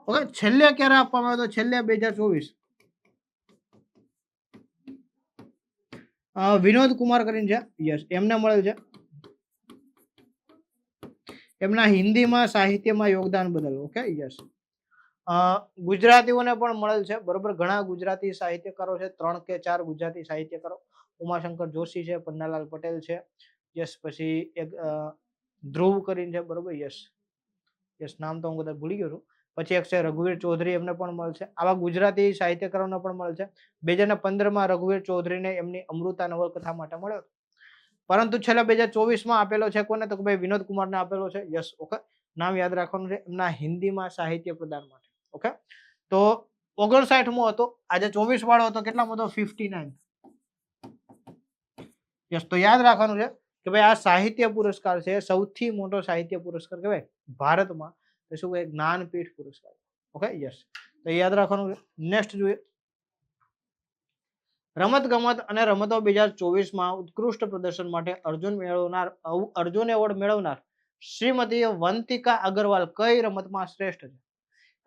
ઓકે, છેલ્લે ક્યારે આપવામાં આવ્યો હતો? છેલ્લે 2024. વિનોદ કુમાર કરીને છે, યસ, એમને મળેલ છે. એમના હિન્દીમાં સાહિત્યમાં યોગદાન બદલ. Okay, yes. ગુજરાતીઓને પણ મળેલ છે, બરોબર. ઘણા ગુજરાતી સાહિત્યકારો છે, 3 કે 4 ગુજરાતી સાહિત્યકારો. ઉમાશંકર જોશી છે, પન્નાલાલ પટેલ છે, યસ. પછી એક ધ્રુવ કરીને છે, બરોબર, યસ. યસ, નામ તો હું કદાચ ભૂલી ગયો છું. પછી એક છે રઘુવીર ચૌધરી, એમને પણ મળશે. આવા ગુજરાતી સાહિત્યકારોને પણ મળશે. 2015 રઘુવીર ચૌધરીને એમની અમૃતા નવલકથા માટે મળ્યો. પરંતુ છેલ્લા 2024 આપેલો છે કોને? તો ભાઈ વિનોદ કુમારને આપેલો છે, યસ. ઓકે, નામ યાદ રાખવાનું છે, એમના હિન્દીમાં સાહિત્ય પ્રદાન માટે. ઓકે, તો 59મો હતો. આજે 24 વાળો હતો, કેટલામો હતો? 59. યસ, તો યાદ રાખવાનું છે કે ભાઈ આ સાહિત્ય પુરસ્કાર છે, સૌથી મોટો સાહિત્ય પુરસ્કાર કહેવાય ભારતમાં. તો શું કહેવાય? જ્ઞાનપીઠ પુરસ્કાર. ઓકે, યસ, તો યાદ રાખવાનું છે. નેક્સ્ટ જોઈએ. રમત ગમત અને રમતો 2024 ઉત્કૃષ્ટ પ્રદર્શન માટે અર્જુન એવોર્ડ મેળવનાર શ્રીમતી વંતિકા અગ્રવાલ કઈ રમતમાં શ્રેષ્ઠ છે?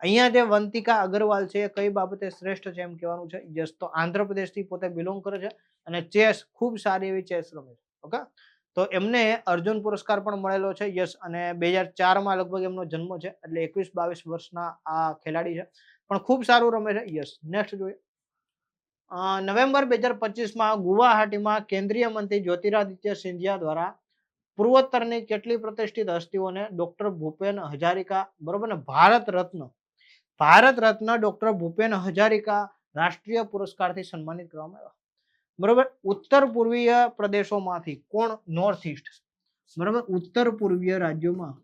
અહીંયા જે વંતિકા અગ્રવાલ છે કઈ બાબતે શ્રેષ્ઠ છે એમ કહેવાનું છે, યસ. તો આંધ્રપ્રદેશથી પોતે બિલોંગ કરે છે અને ચેસ, ખૂબ સારી એવી ચેસ રમે છે. ઓકે, તો એમને અર્જુન પુરસ્કાર પણ મળેલો છે, યસ. અને 2004 લગભગ એમનો જન્મ છે, એટલે 21-22 વર્ષના આ ખેલાડી છે, પણ ખૂબ સારું રમે છે, યસ. નેક્સ્ટ જોઈએ. નવેમ્બર 2025 ગુવાહાટીમાં કેન્દ્રીય મંત્રી જ્યોતિરાદિત્ય સિંધિયા દ્વારા પૂર્વોત્તરની કેટલી પ્રતિષ્ઠિત હસ્તીઓને ડોક્ટર ભૂપેન હજારિકા, બરોબર ને, ભારત રત્ન ડોક્ટર ભૂપેન હજારિકા રાષ્ટ્રીય પુરસ્કારથી સન્માનિત કરવામાં આવ્યા? બરોબર. ઉત્તર પૂર્વીય પ્રદેશોમાંથી કોણ? નોર્થ ઈસ્ટ, બરોબર, ઉત્તર પૂર્વીય રાજ્યોમાં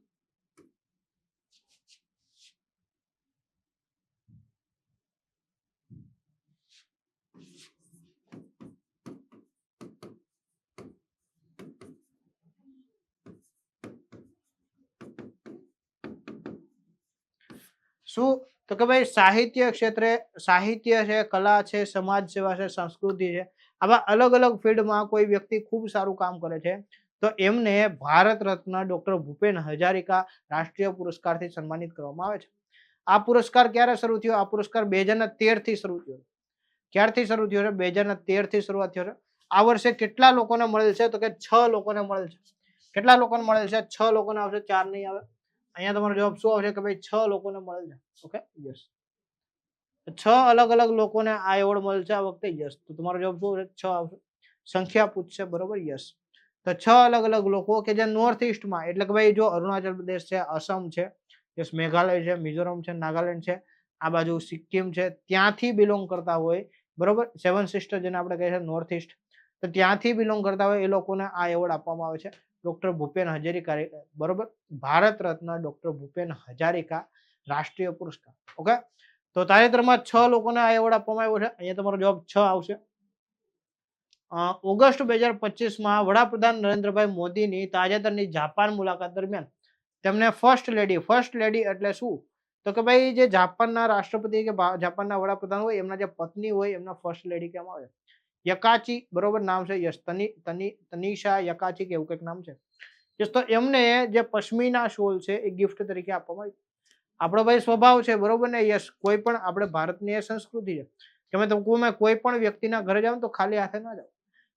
શું? તો કે ભાઈ સાહિત્ય ક્ષેત્રે, સાહિત્ય છે, કલા છે, સમાજ સેવા છે, સંસ્કૃતિ છે, આવા અલગ અલગ ફિલ્ડમાં કોઈ વ્યક્તિ ખૂબ સારું કામ કરે છે તો એમને ભારત રત્ન ડોક્ટર ભૂપેન હજારિકા રાષ્ટ્રીય પુરસ્કારથી સન્માનિત કરવામાં આવે છે. આ પુરસ્કાર ક્યારે શરૂ થયો? આ પુરસ્કાર 2013 થી શરૂ થયો. ક્યારથી શરૂ થયો છે? 2013 થી શરૂઆત થયો છે. આ વર્ષે કેટલા લોકોને મળેલ છે? તો કે 6 લોકોને મળેલ છે. કેટલા લોકોને મળેલ છે? 6 લોકોને આવશે, 4 નહીં આવે. અહીંયા તમારો જવાબ શું આવશે કે ભાઈ 6 લોકોને મળેલ છે. Okay, yes. 6 અલગ અલગ લોકોને આ એવોર્ડ મળેલ છે આ વખતે, યસ. તો તમારો જવાબ શું આવશે? 6 આવશે. સંખ્યા પૂછશે, બરોબર, યસ. તો 6 અલગ અલગ લોકો કે જે નોર્થ ઈસ્ટમાં, એટલે કે ભાઈ જો અરુણાચલ પ્રદેશ છે, અસમ છે, યસ, મેઘાલય છે, મિઝોરમ છે, નાગાલેન્ડ છે, આ બાજુ સિક્કિમ છે, ત્યાંથી બિલોંગ કરતા હોય, બરોબર, 7 સિસ્ટર જેને આપણે કહીએ છીએ નોર્થ ઈસ્ટ, તો ત્યાંથી બિલોંગ કરતા હોય એ લોકોને આ એવોર્ડ આપવામાં આવે છે. ડોક્ટર ભૂપેન હજારિકા, બરોબર, ભારત રત્ન ડોક્ટર ભૂપેન હજારિકા રાષ્ટ્રીય પુરસ્કાર. ઓકે, તો તાજેતરમાં 6 લોકોને આ એવોર્ડ આપવામાં આવ્યો છે. અહીંયા તમારો જવાબ 6 આવશે. ઓગસ્ટ 2025 વડાપ્રધાન નરેન્દ્રભાઈ મોદીની તાજેતરની જાપાન મુલાકાત દરમિયાન તેમને ફર્સ્ટ લેડી એટલે શું? તો કે ભાઈ જે જાપાનના રાષ્ટ્રપતિ કે જાપાનના વડાપ્રધાન હોય એમના જે પત્ની હોય એમના ફર્સ્ટ લેડી કહેવામાં આવે. યકાચી, બરોબર, નામ છે, યસ. તનીશા યકાચી કે એવું કંઈક નામ છે, યસ. તો એમને જે પશ્મિના શોલ છે એ ગિફ્ટ તરીકે આપવામાં આવી. આપણો ભાઈ સ્વભાવ છે, બરોબર ને, યસ. કોઈ પણ આપણે ભારતની એ સંસ્કૃતિ છે કે તમે કોઈ પણ વ્યક્તિના ઘરે જાઓ તો ખાલી હાથે ના જાઓ,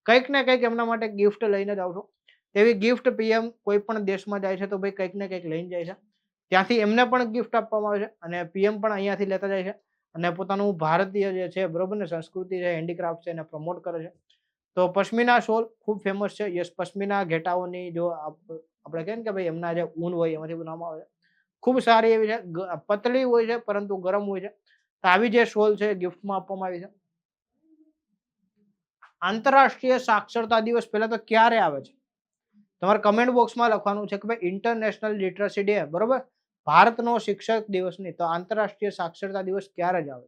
કંઈક ને કંઈક એમના માટે ગિફ્ટ લઈને જ આવશો. એવી ગિફ્ટ પીએમ કોઈ પણ દેશમાં જાય છે તો ભાઈ કંઈક ને કંઈક લઈને જાય છે. ત્યાંથી એમને પણ ગિફ્ટ આપવામાં આવે છે અને પીએમ પણ અહીંયાથી લેતા જાય છે અને પોતાનું ભારતીય જે છે, બરોબર ને, સંસ્કૃતિ છે, હેન્ડીક્રાફ્ટ છે એને પ્રમોટ કરે છે. તો પશ્મિના શોલ ખૂબ ફેમસ છે, યસ. પશ્મિના ઘેટાઓની જો આપણે કહીએ ને કે ભાઈ એમના જે ઊન હોય એમાંથી બનાવવામાં આવે છે, ખૂબ સારી એવી છે, પતળી હોય છે પરંતુ ગરમ હોય છે. તો આવી જે શોલ છે ગિફ્ટમાં આપવામાં આવી છે. આંતરરાષ્ટ્રીય સાક્ષરતા દિવસ પહેલા તો ક્યારે આવે છે? તમારે કમેન્ટ બોક્સમાં લખવાનું છે કે ભાઈ ઇન્ટરનેશનલ લિટરસી ડે, બરોબર, ભારતનો શિક્ષક દિવસ નહીં, તો આંતરરાષ્ટ્રીય સાક્ષરતા દિવસ ક્યારે જ આવે?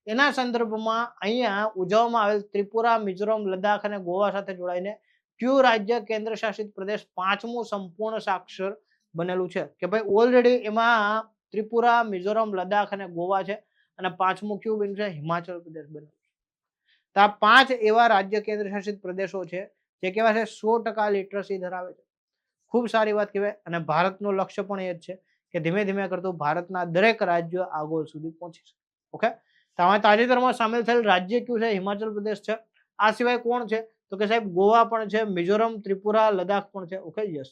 એના સંદર્ભમાં અહીંયા ઉજવવામાં આવેલ ત્રિપુરા, મિઝોરમ, લદ્દાખ અને ગોવા સાથે જોડાઈને કયું રાજ્ય કેન્દ્ર શાસિત પ્રદેશ 5મું સંપૂર્ણ સાક્ષર બનેલું છે? કે ભાઈ ઓલરેડી એમાં ત્રિપુરા, મિઝોરમ, લદ્દાખ અને ગોવા છે અને 5મું કયું બન્યું છે? હિમાચલ પ્રદેશ બન્યું. તો આ 5 એવા રાજ્ય કેન્દ્ર શાસિત પ્રદેશો છે જે કેવા છે 100% લિટરસી ધરાવે છે. ખૂબ સારી વાત કહેવાય. અને ભારતનું લક્ષ્ય પણ એ જ છે કે ધીમે ધીમે કરતું ભારતના દરેક રાજ્યો આ ગોલ સુધી પહોંચી શકે. ઓકે, તો આમાં તાજેતરમાં સામેલ થયેલ રાજ્ય કયું છે? હિમાચલ પ્રદેશ છે. આ સિવાય કોણ છે? તો કે સાહેબ ગોવા પણ છે, મિઝોરમ, ત્રિપુરા, લદ્દાખ પણ છે. Okay, yes.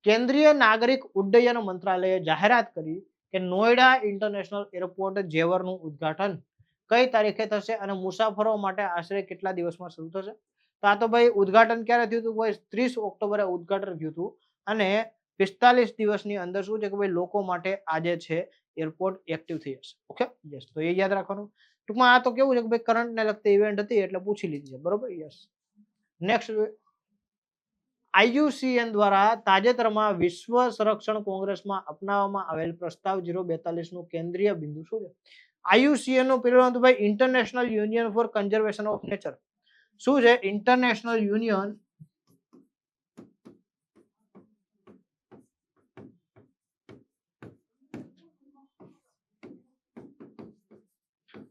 કેન્દ્રીય નાગરિક ઉડ્ડયન મંત્રાલયે જાહેરાત કરી કે નોઈડા ઇન્ટરનેશનલ એરપોર્ટ જેવરનું ઉદ્ઘાટન કઈ તારીખે થશે અને મુસાફરો માટે આશરે કેટલા દિવસમાં શરૂ થશે? તો આ તો ભાઈ ઉદ્ઘાટન ક્યારે થયું હતું? ભાઈ 30 ઓક્ટોબરે ઉદ્ઘાટન થયું હતું અને 45 દિવસની અંદર શું છે કે ભાઈ લોકો માટે આજે છે એરપોર્ટ એક્ટિવ થઈ જશે. Okay, yes. તો એ યાદ રાખવાનું. ટૂંકમાં આ તો કેવું છે કે ભાઈ કરંટ ને લગતી ઇવેન્ટ હતી એટલે પૂછી લીધી છે. બરોબર, યસ. નેક્સ્ટ, IUCN દ્વારા તાજેતરમાં વિશ્વ સંરક્ષણ કોંગ્રેસમાં અપનાવવામાં આવેલ પ્રસ્તાવ 042 નું કેન્દ્રીય બિંદુ શું છે? IUCN નું પેલું હતું ભાઈ international union for conservation of nature. શું છે? International union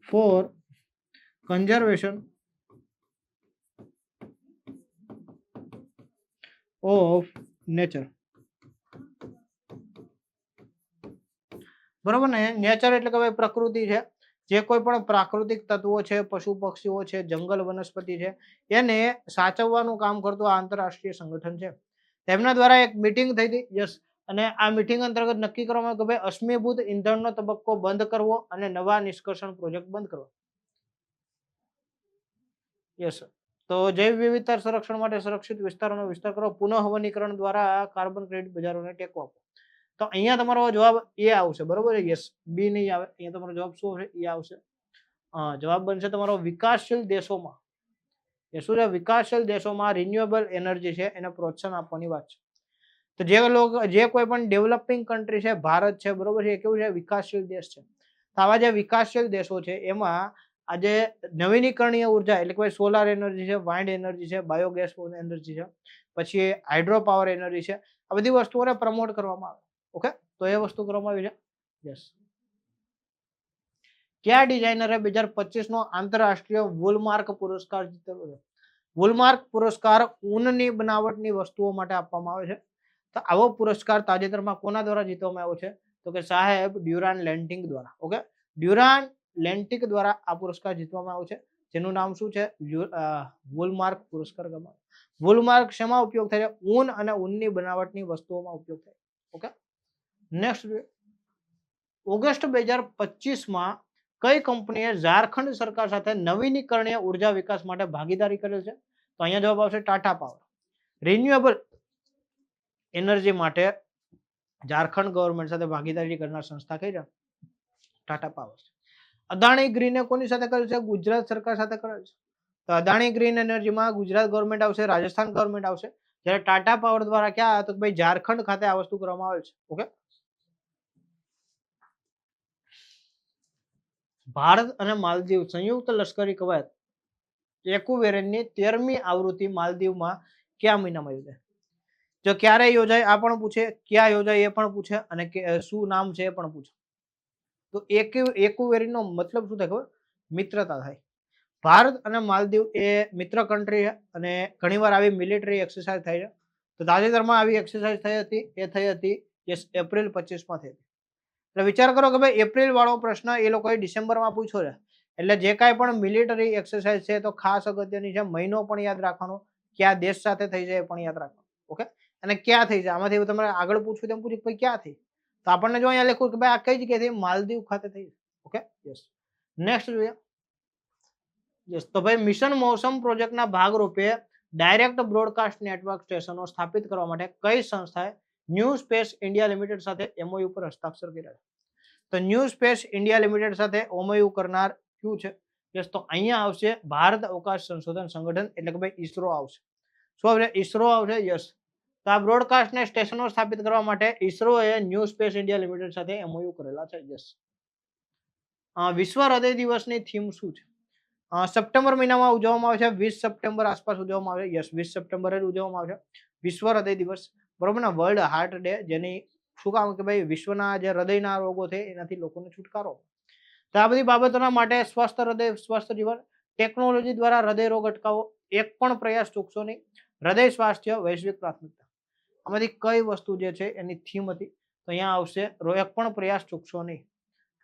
for conservation of nature. બરોબર ને? નેચર એટલે કે ભાઈ પ્રકૃતિ છે. જે કોઈ પણ પ્રાકૃતિક તત્વો છે, પશુ પક્ષીઓ છે, જંગલ વનસ્પતિ છે, એને સાચવવાનું કામ કરતું આંતરરાષ્ટ્રીય સંગઠન છે. તેમના દ્વારા એક મીટિંગ થઈ હતી. યસ. અને આ મીટિંગ અંતર્ગત નક્કી કરવામાં આવ્યું કે ભાઈ અશ્મિભૂત ઇંધણનો તબક્કો બંધ કરવો અને નવા નિષ્કર્ષણ પ્રોજેક્ટ બંધ કરવા. યસ. તો જૈવ વિવિધતા સંરક્ષણ માટે સુરક્ષિત વિસ્તારોનો વિસ્તાર કરો, પુનઃ વનીકરણ દ્વારા કાર્બન ક્રેડિટ બજારોને ટેકો આપો. તો અહીંયા તમારો જવાબ એ આવશે. બરોબર? યસ. બી નહીં આવે. અહીંયા તમારો જવાબ શું આવશે? એ આવશે. જવાબ બનશે તમારો વિકાસશીલ દેશોમાં. એ શું છે? વિકાસશીલ દેશોમાં રિન્યુએબલ એનર્જી છે એને પ્રોત્સાહન આપવાની વાત છે. તો જે કોઈ પણ ડેવલપિંગ કન્ટ્રી છે, ભારત છે, બરોબર છે, એ કેવું છે? વિકાસશીલ દેશ છે. તો આવા જે વિકાસશીલ દેશો છે એમાં આજે નવીનીકરણીય ઉર્જા એટલે કે સોલાર એનર્જી છે, વાઇન્ડ એનર્જી છે, બાયોગેસ એનર્જી છે, પછી હાઇડ્રો પાવર એનર્જી છે, આ બધી વસ્તુઓને પ્રમોટ કરવામાં આવે. ઓકે, તો એ વસ્તુ કરવામાં આવી છે. યસ. કયા ડિઝાઇનરે 2025 નો આંતરરાષ્ટ્રીય વોલમાર્ક પુરસ્કાર જીતેલો છે? વોલમાર્ક પુરસ્કાર ઊનની બનાવટની વસ્તુઓ માટે આપવામાં આવે છે. તો આવો પુરસ્કાર તાજેતરમાં કોના દ્વારા જીતવામાં આવ્યો છે? તો કે સાહેબ ડ્યુરાન લેન્ટિંગ દ્વારા. ઓકે, ડ્યુરાન લેન્ટિક દ્વારા આ પુરસ્કાર જીતવામાં આવ્યો છે, જેનું નામ શું છે? વોલમાર્ક પુરસ્કાર. વોલમાર્ક શેમાં ઉપયોગ થાય છે? ઊન અને ઊનની બનાવટની વસ્તુઓમાં ઉપયોગ થાય. ઓકે, નેક્સ્ટ, ઓગસ્ટ 2025 માં કઈ કંપનીએ ઝારખંડ સરકાર સાથે નવીનીકરણીય ઉર્જા વિકાસ માટે ભાગીદારી કરેલ છે? તો અહીંયા જવાબ આવશે ટાટા પાવર. રિન્યુએબલ એનર્જી માટે ઝારખંડ ગવર્મેન્ટ સાથે ભાગીદારી કરનાર સંસ્થા કઈ છે? ટાટા પાવર. અદાણી ગ્રીને કોની સાથે કરેલ છે? ગુજરાત સરકાર સાથે કરેલ છે. તો અદાણી ગ્રીન એનર્જીમાં ગુજરાત ગવર્મેન્ટ આવશે, રાજસ્થાન ગવર્મેન્ટ આવશે, જ્યારે ટાટા પાવર દ્વારા ક્યાં? તો ભાઈ ઝારખંડ ખાતે આ વસ્તુ કરવામાં આવે છે. ઓકે, ભારત અને માલદીવ સંયુક્ત લશ્કરી કવાયત એક્યુવેરનની 13મી આવૃત્તિ માલદીવમાં કયા મહિનામાં યોજાય? જો ક્યારે યોજાય આ પણ પૂછે, ક્યાં યોજાય એ પણ પૂછે, અને શું નામ છે એ પણ પૂછે. તો એક્યુવેરનનો મતલબ શું થાય ખબર? મિત્રતા થાય. ભારત અને માલદીવ એ મિત્ર કન્ટ્રી છે અને ઘણીવાર આવી મિલિટરી એક્સરસાઇઝ થાય છે. તો તાજેતરમાં આવી એક્સરસાઇઝ થઈ હતી, એ થઈ હતી એપ્રિલ 25 માં થઈ હતી. એટલે વિચાર કરો કે ભાઈ એપ્રિલ વાળો પ્રશ્ન એ લોકોએ ડિસેમ્બરમાં પૂછ્યો છે. એટલે જે કાંઈ પણ મિલિટરી એક્સરસાઇઝ છે તો ખાસ અગત્યની છે. મહિનો પણ યાદ રાખવાનો, કયા દેશ સાથે થઈ જાય એ પણ યાદ રાખવાનું. ઓકે, અને ક્યાં થઈ જાય? આમાંથી તમારે આગળ પૂછ્યું તેમ પૂછ્યું ભાઈ ક્યાં થઈ? તો આપણને જો અહીંયા લખ્યું કે ભાઈ આ કઈ જગ્યાએ થઈ? માલદીવ ખાતે થઈ. Okay, yes. નેક્સ્ટ જોઈએ. યસ. તો ભાઈ મિશન મોસમ પ્રોજેક્ટના ભાગરૂપે ડાયરેક્ટ બ્રોડકાસ્ટ નેટવર્ક સ્ટેશનો સ્થાપિત કરવા માટે કઈ સંસ્થાએ ન્યૂ સ્પેસ ઇન્ડિયા લિમિટેડ સાથે MOU પર હસ્તાક્ષર કર્યા છે? તો ન્યૂ સ્પેસ ઇન્ડિયા લિમિટેડ સાથે MOU કરનાર કયું છે? યસ. તો અહીંયા આવશે ભારત અવકાશ સંશોધન સંગઠન એટલે કે ભાઈ ઈસરો આવશે. શું આવશે? ઈસરો આવશે. યસ. તો આ બ્રોડકાસ્ટ ને સ્ટેશનો સ્થાપિત કરવા માટે ઈસરોએ ન્યૂ સ્પેસ ઇન્ડિયા લિમિટેડ સાથે MOU કરેલા છે. યસ. વિશ્વ હૃદય દિવસની થીમ શું છે? સપ્ટેમ્બર મહિનામાં ઉજવવામાં આવે છે. 20 સપ્ટેમ્બર આસપાસ ઉજવવામાં આવે છે. યસ, 20 સપ્ટેમ્બરે જ ઉજવવામાં આવે છે વિશ્વ હૃદય દિવસ. બરોબર ને? વર્લ્ડ હાર્ટ ડે, જેની શું કામ કે ભાઈ વિશ્વના જે હૃદયના રોગો છે એનાથી લોકોને છુટકારો. તો આ બધી બાબતોના માટે સ્વસ્થ હૃદય સ્વસ્થ જીવન, ટેકનોલોજી દ્વારા હૃદય રોગ અટકાવો, એક પણ પ્રયાસ ચૂકશો નહીં. હૃદય સ્વાસ્થ્ય વૈશ્વિક પ્રાથમિકતા, આમાંથી કઈ વસ્તુ જે છે એની થીમ હતી, તો અહીંયા આવશે એક પણ પ્રયાસ ચૂકશો નહીં.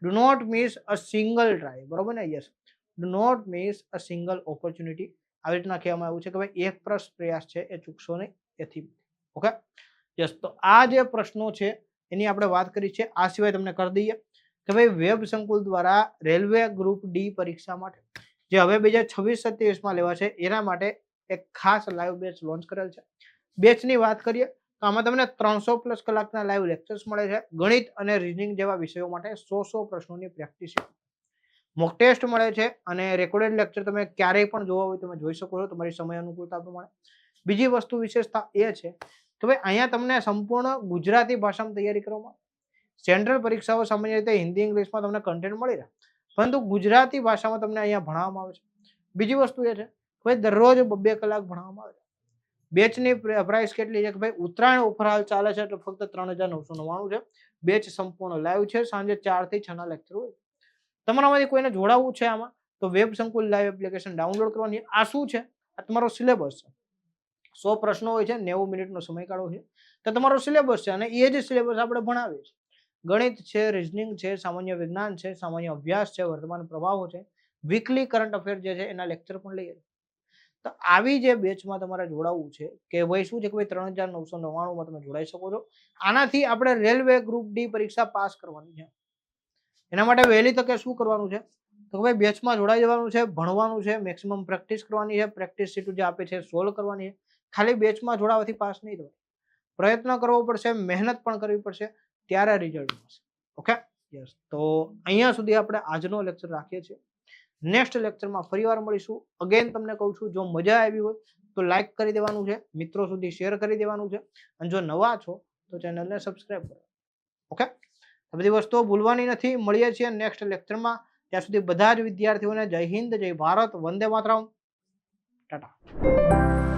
Do not miss a single try, બરોબર ને? Yes, do not miss a single opportunity. આવી રીતના કહેવામાં આવ્યું છે કે ભાઈ એક પ્રયાસ છે એ ચૂકશો નહીં, એથી. Okay, yes. તો આ જે પ્રશ્નો છે એની આપણે વાત કરી છે. આ સિવાય તમને કરી દઈએ કે ભાઈ વેબ સંકુલ દ્વારા રેલવે ગ્રુપ ડી પરીક્ષા માટે જે હવે 2026-27 લેવા છે એના માટે એક ખાસ લાઈવ બેચ લોન્ચ કરેલ છે. બેચની વાત કરીએ તો આમાં તમને 300+ કલાકના લાઈવ લેક્ચર્સ મળે છે. ગણિત અને રીઝનિંગ જેવા વિષયો માટે 100 પ્રશ્નોની પ્રેક્ટિસ, મોક ટેસ્ટ મળે છે અને રેકોર્ડેડ લેક્ચર તમે ક્યારેય પણ જોવા હોય તમે જોઈ શકો છો તમારી સમય અનુકૂળતા પ્રમાણે. બીજી વસ્તુ વિશેષતા એ છે કે ભાઈ અહીંયા તમને સંપૂર્ણ ગુજરાતી ભાષામાં તૈયારી કરવામાં. સેન્ટ્રલ પરીક્ષાઓ સામાન્ય રીતે હિન્દી ઇંગ્લિશમાં તમને કન્ટેન્ટ મળી રહે, પરંતુ ગુજરાતી ભાષામાં તમને અહીંયા ભણાવવામાં આવે છે. બીજી વસ્તુ એ છે કે ભાઈ દરરોજ 2 કલાક ભણાવવામાં આવે છે. બેચની પ્રાઇસ કેટલી છે કે ભાઈ ઉત્તરાયણ ઓફર હાલ ચાલે છે, એટલે ફક્ત 3,999 છે. બેચ સંપૂર્ણ લાઈવ છે, સાંજે 4 થી 6 ના લેક્ચર હોય. તમારામાંથી કોઈને જોડાવવું છે આમાં તો વેબ સંકુલ લાઈવ એપ્લિકેશન ડાઉનલોડ કરવાની. આ શું છે? આ તમારો સિલેબસ છે. 100 પ્રશ્નો હોય છે, 90 મિનિટનો સમયગાળો છે, તો તમારો સિલેબસ છે અને એ જ સિલેબસ આપણે ભણાવીએ છીએ. ગણિત છે, રીઝનિંગ છે, સામાન્ય વિજ્ઞાન છે, સામાન્ય અભ્યાસ છે, વર્તમાન પ્રવાહો છે, વીકલી કરંટ અફેર જે છે એના લેક્ચર પણ લઈએ. તો આવી જે બેચમાં તમારે જોડાવવું છે કે ભાઈ શું છે કે ભાઈ 3,999 તમે જોડાઈ શકો છો. આનાથી આપણે રેલવે ગ્રુપ ડી પરીક્ષા પાસ કરવાની છે. એના માટે વહેલી તકે શું કરવાનું છે તો ભાઈ બેચમાં જોડાઈ જવાનું છે, ભણવાનું છે, મેક્સિમમ પ્રેક્ટિસ કરવાની છે, પ્રેક્ટિસ શીટ જે આપે છે સોલ્વ કરવાની છે. ખાલી બેચમાં જોડાવાથી પાસ નહીં થવાય, પ્રયત્ન કરવો પડશે, મહેનત પણ કરવી પડશે, ત્યારે રિઝલ્ટ મળશે. Okay, yes. તો અહીંયા સુધી આપણે આજનો લેક્ચર રાખીએ છીએ. નેક્સ્ટ લેક્ચરમાં ફરીવાર મળીશું. અગેન તમને કહું છું, જો મજા આવી હોય તો લાઈક કરી દેવાનું છે, મિત્રો સુધી શેર કરી દેવાનું છે, અને જો નવા છો તો ચેનલને સબસ્ક્રાઇબ કરો. ઓકે, આ બધી વસ્તુઓ ભૂલવાની નથી. મળીએ છીએ નેક્સ્ટ લેક્ચરમાં. ત્યાં સુધી બધા જ વિદ્યાર્થીઓને જય હિન્દ, જય ભારત, વંદે માતરમ, ટાટા.